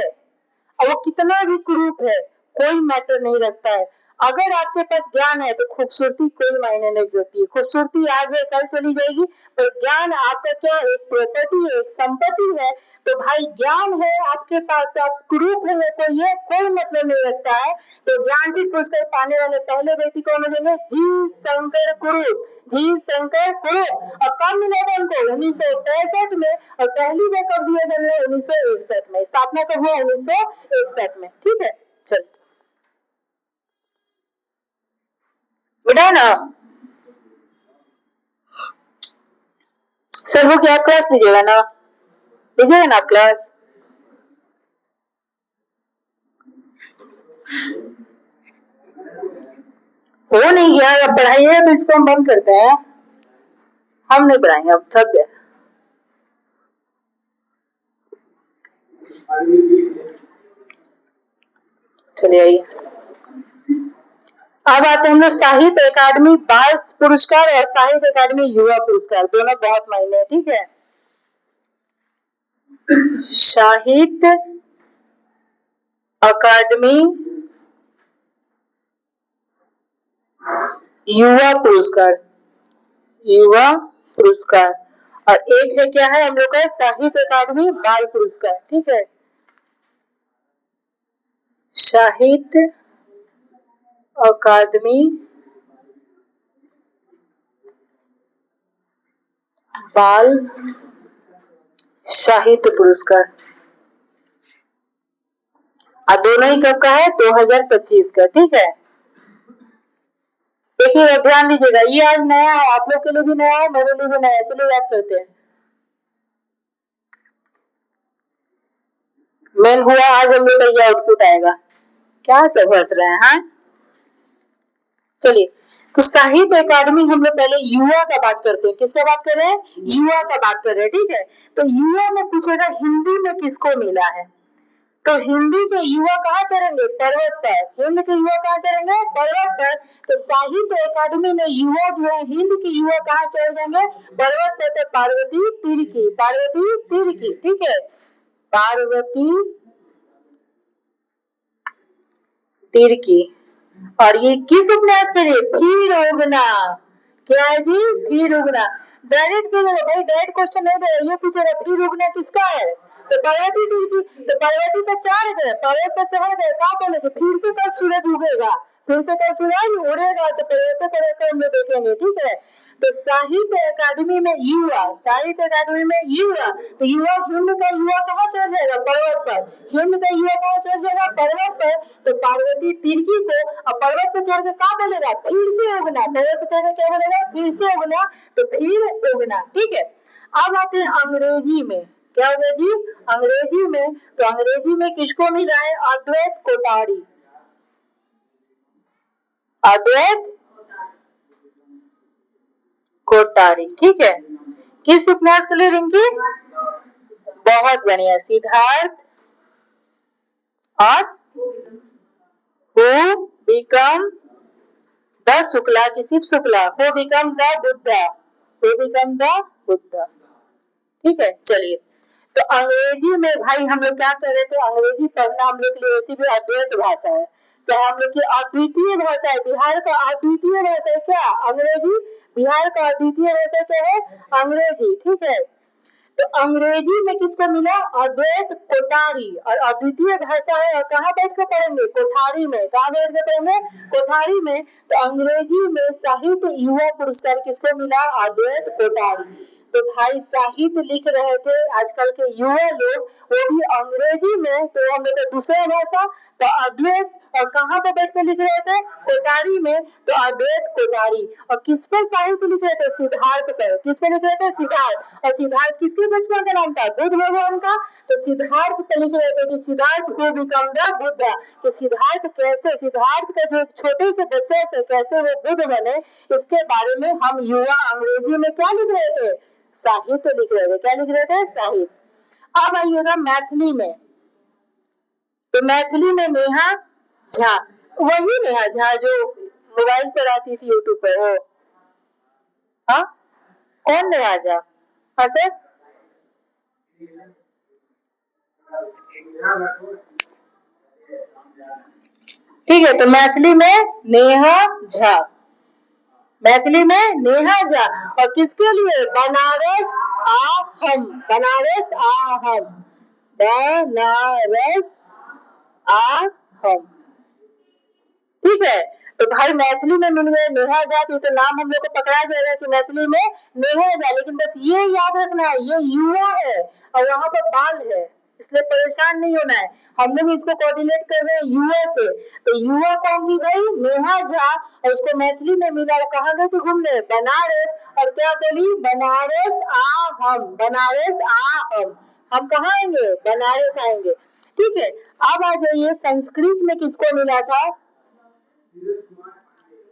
और वो कितना भी कुरूप है, कोई मैटर नहीं रखता है। अगर आपके पास ज्ञान है तो खूबसूरती कोई मायने नहीं रखती है। खूबसूरती आज है कल चली जाएगी, पर ज्ञान आपका क्या? एक प्रॉपर्टी है, एक संपत्ति है। तो भाई ज्ञान है आपके पास, तो आप कुरूप है तो ये कोई मतलब नहीं रखता है। तो ज्ञानपीठ पुरस्कार पाने वाले पहले व्यक्ति कौन हो जाएंगे? जी शंकर कुरूप। जी शंकर कुरूप। और कब मिला था उनको? 1965 में। और पहली बार कब दिया गया? 1961 में। स्थापना कब हुआ? 1961 में, ठीक है। चल बेटा ना सर वो क्या क्लास लीजिएगा ना? लीजिएगा ना क्लास? हो नहीं गया, अब पढ़ाइएगा तो इसको हम बंद करते हैं। हम नहीं पढ़ाएंगे, अब थक गए। चलिए आइए, अब आते हैं हम लोग साहित्य अकादमी बाल पुरस्कार और साहित्य अकादमी युवा पुरस्कार। दोनों बहुत मायने हैं, ठीक है। साहित्य अकादमी युवा पुरस्कार, युवा पुरस्कार। और एक है क्या है हम लोग का? साहित्य अकादमी बाल पुरस्कार, ठीक है। साहित्य अकादमी बाल साहित्य पुरस्कार। और दोनों ही कब का है? 2025 का, ठीक है। देखिए ध्यान दीजिएगा, ये आज नया है, आप लोग के लिए भी नया है, मेरे लिए भी नया है। चलिए याद करते हैं। मेन हुआ आज हम लोग का ये आउटपुट आएगा। क्या सब हंस रहे हैं? हाँ चलिए, तो साहित्य अकादमी हम लोग पहले युवा का बात करते हैं। किसका बात कर रहे हैं? युवा का बात कर रहे हैं, ठीक है। तो युवा में पूछेगा हिंदी में किसको मिला है? तो हिंदी के युवा कहाँ चढ़ेंगे? पर्वत पर। हिंद के युवा कहाँ चढ़ेंगे? पर्वत पर। तो साहित्य अकादमी में युवा जो है, हिंद के युवा कहाँ चढ़ जाएंगे? पर्वत पर। तो पार्वती तीर की, पार्वती तीर की, ठीक है। पार्वती तीर की। और ये किस उपन्यास के लिए? फिर उगना। क्या है जी? फिर उगना। डायरेक्ट भाई डायरेक्ट क्वेश्चन नहीं दे, ये पूछेगा फिर उगना किसका है? तो पार्वती तीर की। तो पार्वती पे चढ़ गए, पर्वत पे चढ़ गए, क्या बोले? फिर से कल सूरज उगेगा, फिर से कल सूरज उड़ेगा। तो पर्वत पर हम लोग देखेंगे, ठीक है। तो साहित्य अकादमी में युवा, साहित्य अकादमी में युवा। तो युवा, हिंद का युवा कहाँ चढ़ जाएगा? पर्वत पर। हिंद का युवा कहाँ चढ़ जाएगा? पर्वत पर। तो पार्वती तिर्की को अब पर्वत पर चढ़ के क्या बोलेगा? फिर से उगना। पर्वत पर चढ़ के क्या बोलेगा? फिर से उगना। तो फिर उगना, ठीक है। अब आते हैं अंग्रेजी में। क्या होगा जी? अंग्रेजी में। तो अंग्रेजी में किसको मिला है? अद्वैत कोठारी। अद्वैत कोठारी, ठीक है। किस उपन्यास के लिए रिंकी? बहुत बढ़िया, सिद्धार्थ और हु बिकम द शुक्ला की Shiv Shukla, who become the Buddha, who become the Buddha. ठीक है, चलिए। तो अंग्रेजी में भाई हम लोग क्या कर रहे थे, अंग्रेजी पढ़ना हम लोग के लिए वैसी भी अद्वैत भाषा है, चाहे हम लोग की अद्वितीय भाषा है, बिहार का अद्वितीय भाषा है क्या अंग्रेजी, बिहार का अद्वितीय भाषा क्या है अंग्रेजी। ठीक है, तो अंग्रेजी में किसको मिला, अद्वैत कोठारी, और अद्वितीय भाषा है और कहाँ बैठ कर पढ़ेंगे, कोठारी में, कहाँ बैठ कर पढ़ेंगे, कोठारी में। तो अंग्रेजी में साहित्य युवा पुरस्कार किसको मिला, अद्वैत कोठारी। तो भाई साहित्य लिख रहे थे आजकल के युवा लोग, वो भी अंग्रेजी में, तो हम लोग का दूसरा भाषा, तो अद्वैत, और कहाँ पे बैठ कर लिख रहे थे, कोठारी में, तो अद्वैत कोठारी। और किस पर साहित्य लिख रहे थे, सिद्धार्थ पर, किस पर लिख रहे थे, सिद्धार्थ। और सिद्धार्थ किसके बचपन का नाम था, बुद्ध भगवान का। तो सिद्धार्थ पर लिख रहे थे कि Siddharth who become the Buddha, कि सिद्धार्थ कैसे, सिद्धार्थ का जो छोटे से बच्चे से कैसे वो बुद्ध बने, इसके बारे में हम युवा अंग्रेजी में क्या लिख रहे थे, साहित्य लिख रहे थे। क्या लिख रहे थे, साहित्य। अब आइएगा मैथिली में, तो मैथिली में नेहा झा, वही नेहा झा जो मोबाइल पर आती थी यूट्यूब पर, वो, हाँ कौन नेहा झा, हाँ सर, ठीक है। तो मैथिली में नेहा झा, मैथिली में नेहा झा, और किसके लिए, बनारस आ हम, बनारस आ हम, बनारस आ हम। ठीक है, तो भाई मैथिली में मिल गए नेहा झा, तो नाम हम लोग को पकड़ा जाएगा कि मैथिली में नेहा झा, लेकिन बस ये याद रखना है ये युवा है और यहाँ पर बाल है, इसलिए परेशान नहीं होना है। हम लोग इसको कोऑर्डिनेट कर रहे हैं युवा से, तो युवा कौन थी भाई, नेहा झा, और उसको मैथिली में मिला, कहाँ गए थे घूमने, बनारस, और क्या बोली, बनारस आ हम, बनारस आ हम कहाँ आएंगे, बनारस आएंगे। ठीक है, अब आ जाइए संस्कृत में किसको मिला था,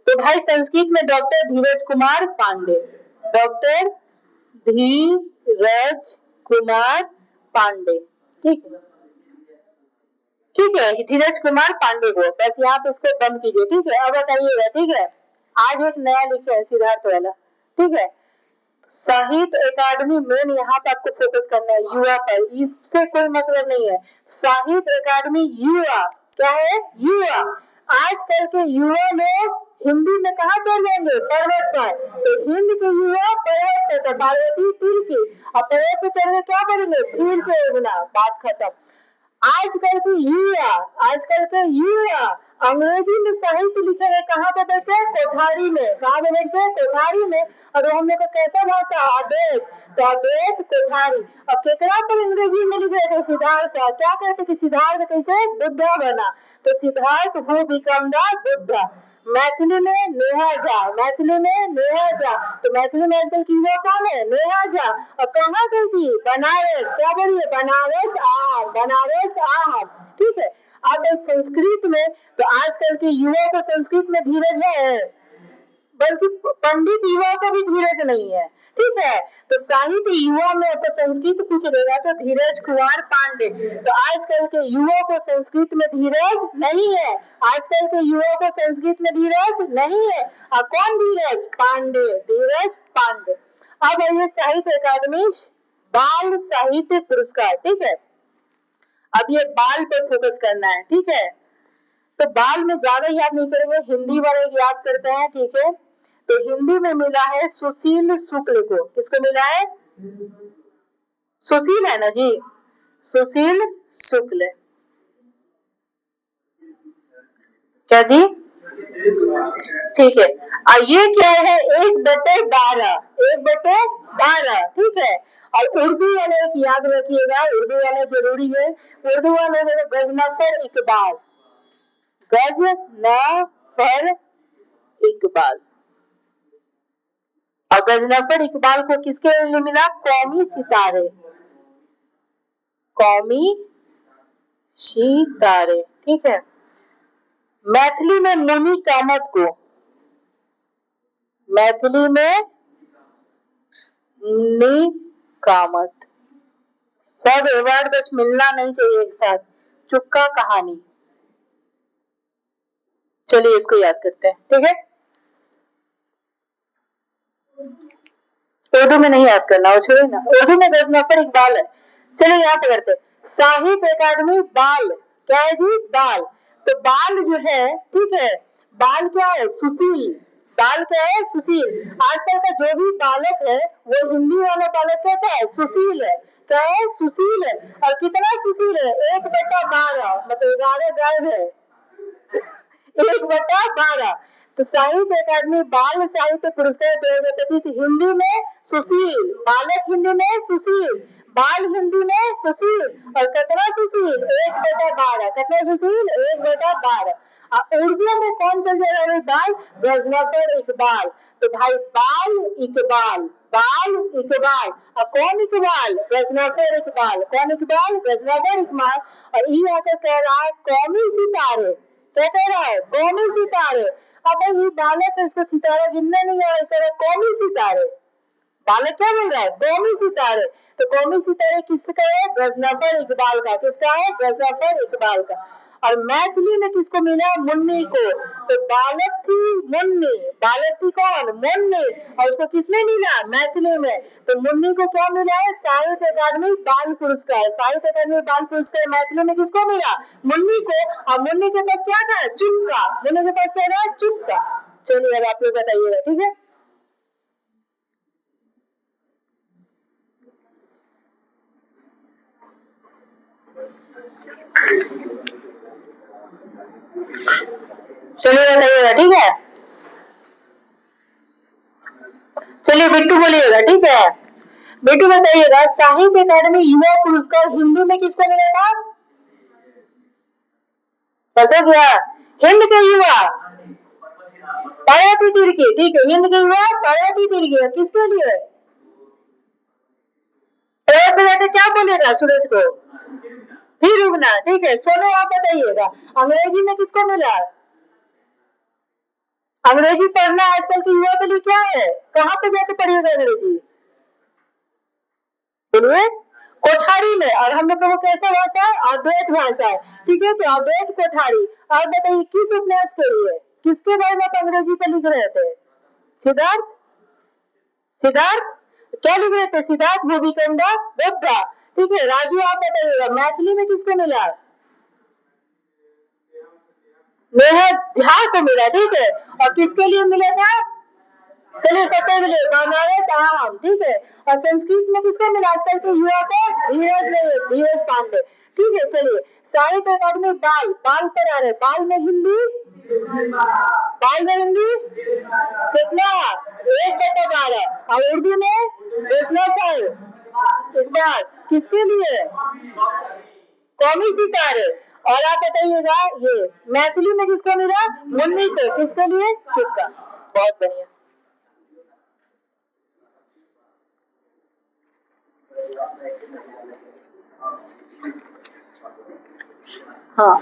तो भाई संस्कृत में डॉक्टर धीरज कुमार पांडे, डॉक्टर धीरज कुमार पांडे। ठीक है, ठीक है, धीरज कुमार पांडे को, बस यहाँ पे इसको बंद कीजिए। ठीक है, अब बताइएगा, ठीक है, आज एक नया लिखे है सिद्धार्थ वाला। ठीक है, साहित्य अकादमी मेन यहाँ पे आपको फोकस करना है युवा पर, इससे कोई मतलब नहीं है। साहित्य अकादमी युवा क्या है, युवा। आजकल के युवा लोग हिंदी में कहा चल जाएंगे, पर्वत पर, तो हिंद के युवा पर्वत पर, पार्वती तीर की, और पर्वत पे चढ़ के क्या करेंगे, फिर से उगना, बात खत्म। आजकल के युवा, आजकल के युवा अंग्रेजी में साहित्य लिखेंगे कहाँ पे बैठे, कोठारी में, कहाँ पे बैठे, कोठारी में। और हम लोग का कैसा भाषा, अद्वैत, तो अद्वैत कोठारी। और केकरा पर अंग्रेजी में लिख रहे थे, सिद्धार्थ का, क्या कहते कि सिद्धार्थ कैसे बुद्धा बना, तो Siddharth who become the Buddha. Maithili में नेहा झा, मैथिली में नेहा झा, तो मैथिली में आजकल की युवा कौन है, नेहा झा। और कहाँ गई थी, बनारस, क्या बोलिए, बनारस आ, बनारस आ। ठीक है, अब संस्कृत में, तो आजकल के युवा को संस्कृत में धीरज है, बल्कि पंडित युवा को भी धीरज नहीं है। ठीक है, तो साहित्य युवा में तो संस्कृत पूछ देगा तो धीरज कुमार पांडे। तो आजकल के युवा को संस्कृत में धीरज नहीं है, आजकल के युवा को संस्कृत में धीरज नहीं है। और कौन धीरज, पांडे, धीरज पांडे। अब आइए साहित्य अकादमी बाल साहित्य पुरस्कार। ठीक है, अब ये बाल पर फोकस करना है। ठीक है, तो बाल में ज्यादा याद नहीं करेंगे, हिंदी वाले याद करते हैं। ठीक है, तो हिंदी में मिला है सुशील शुक्ल को, किसको मिला है, सुशील है ना जी, सुशील शुक्ल, क्या जी, ठीक है। ये क्या है, 1/12, 1/12। ठीक है, और उर्दू वाले याद रखिएगा, उर्दू वाले जरूरी है, उर्दू वाले गजनफर इकबाल, गजनफर इकबाल। और गजनफर इकबाल को किसके लिए मिला, कौमी सितारे, कौमी सितारे। ठीक है, मैथिली में मुनि कामत को, मैथिली में निकामत। सब अवार्ड बस मिलना नहीं चाहिए एक साथ। चुक्का कहानी। चलिए इसको याद करते हैं, ठीक है। उर्दू में नहीं याद करना, वो छोड़िए ना, उर्दू में गजनफर इकबाल है। चलिए याद करते। साहित्य अकादमी बाल, क्या है जी, बाल। तो बाल जो है, ठीक है, बाल क्या है, सुशील। बाल क्या है, सुशील। आजकल का जो भी बालक है वो हिंदी वाला बालक कैसा है, सुशील है। क्या है, सुशील है। और कितना सुशील है, 1/12, मतलब 11 गर्भ है। 1/12। तो साहित्य अकादमी बाल साहित्य पुरस्कार 2025 हिंदी में सुशील, बालक हिंदी में सुशील, बाल हिंदी में सुशील। और कितना सुशील, 1/12। कितना सुशील, 1/12। उर्दू में कौन चल जाएगा भाई, बाल, गजनफर इकबाल। तो भाई बाल इकबाल, बाल इकबाल। और कौन इकबाल, गजनफर इकबाल। कौन इकबाल, गजनफर इकबाल। और ये आकर कह रहा है कौमी सितारे, क्या कह रहा है, कौमी सितारे। अब ये बालक है, इसको सितारा गिनने नहीं आ रहा, कौमी सितारे। बालक क्या बोल रहा है, कौमी सितारे। तो कौमी सितारे किसका है, गजनफर इकबाल का। किसका है, गजनफर इकबाल का। और मैथिली में किसको मिला, मुन्नी को। तो बालक थी मुन्नी, बालक थी कौन, मुन्नी। और उसको किसमें मिला, मैथिली में। तो मुन्नी को क्या मिला है, साहित्य अकादमी बाल पुरस्कार। साहित्य अकादमी बाल पुरस्कार मैथिली में किसको मिला, मुन्नी को। और मुन्नी के पास क्या था, चुपका। मुन्नी के पास क्या था, चुपका। चलिए अब आप लोग बताइएगा, ठीक है। चलिए बताइएगा, ठीक है। चलिए बिट्टू बोलिएगा, ठीक है। बिट्टू बताइएगा, साहित्य अकादमी युवा पुरस्कार हिंदी में किसको मिला था, पता क्या, हिंद के युवा पायाती तिर्की, ठीक है, हिंद के युवा पायाती तिर्की। किसके लिए, पेड़ पे जाके क्या बोलेगा सूरज को, फिर उगना, ठीक है। सोनो आप बताइएगा, अंग्रेजी में किसको मिला। अंग्रेजी पढ़ना आजकल के युवा के लिए क्या है, कहाँ पे जाके पढ़िएगा अंग्रेजी, बोलिए, कोठारी में। और हम लोग का वो कैसा भाषा है, अद्वैत भाषा है, ठीक है। तो अद्वैत कोठारी। और बताइए किस उपन्यास के लिए, किसके बारे में आप अंग्रेजी पे लिख रहे थे, सिद्धार्थ, सिद्धार्थ क्या लिख रहे थे, सिद्धार्थ भूविकंदा बुद्धा, ठीक है। राजू आप बताइएगा, मैथिली में किसको मिला, नेहा झा को मिला, ठीक है। और किसके लिए मिला था, चलिए सत्य मिले, बनारस आम, ठीक है। और संस्कृत में किसको मिला, आजकल के युवा को, धीरज नहीं, धीरज पांडे, ठीक है। चलिए साहित्य अकादमी बाल, बाल पर आ रहे, बाल में हिंदी, बाल में हिंदी कितना, 1/12। और उर्दू में कितना साल, इकबाल। किसके लिए, कौमी सितारे। और आप बताइएगा ये मैथिली में किसको मिला, मुन्नी को। किसके लिए, चुपका। बहुत बढ़िया। हाँ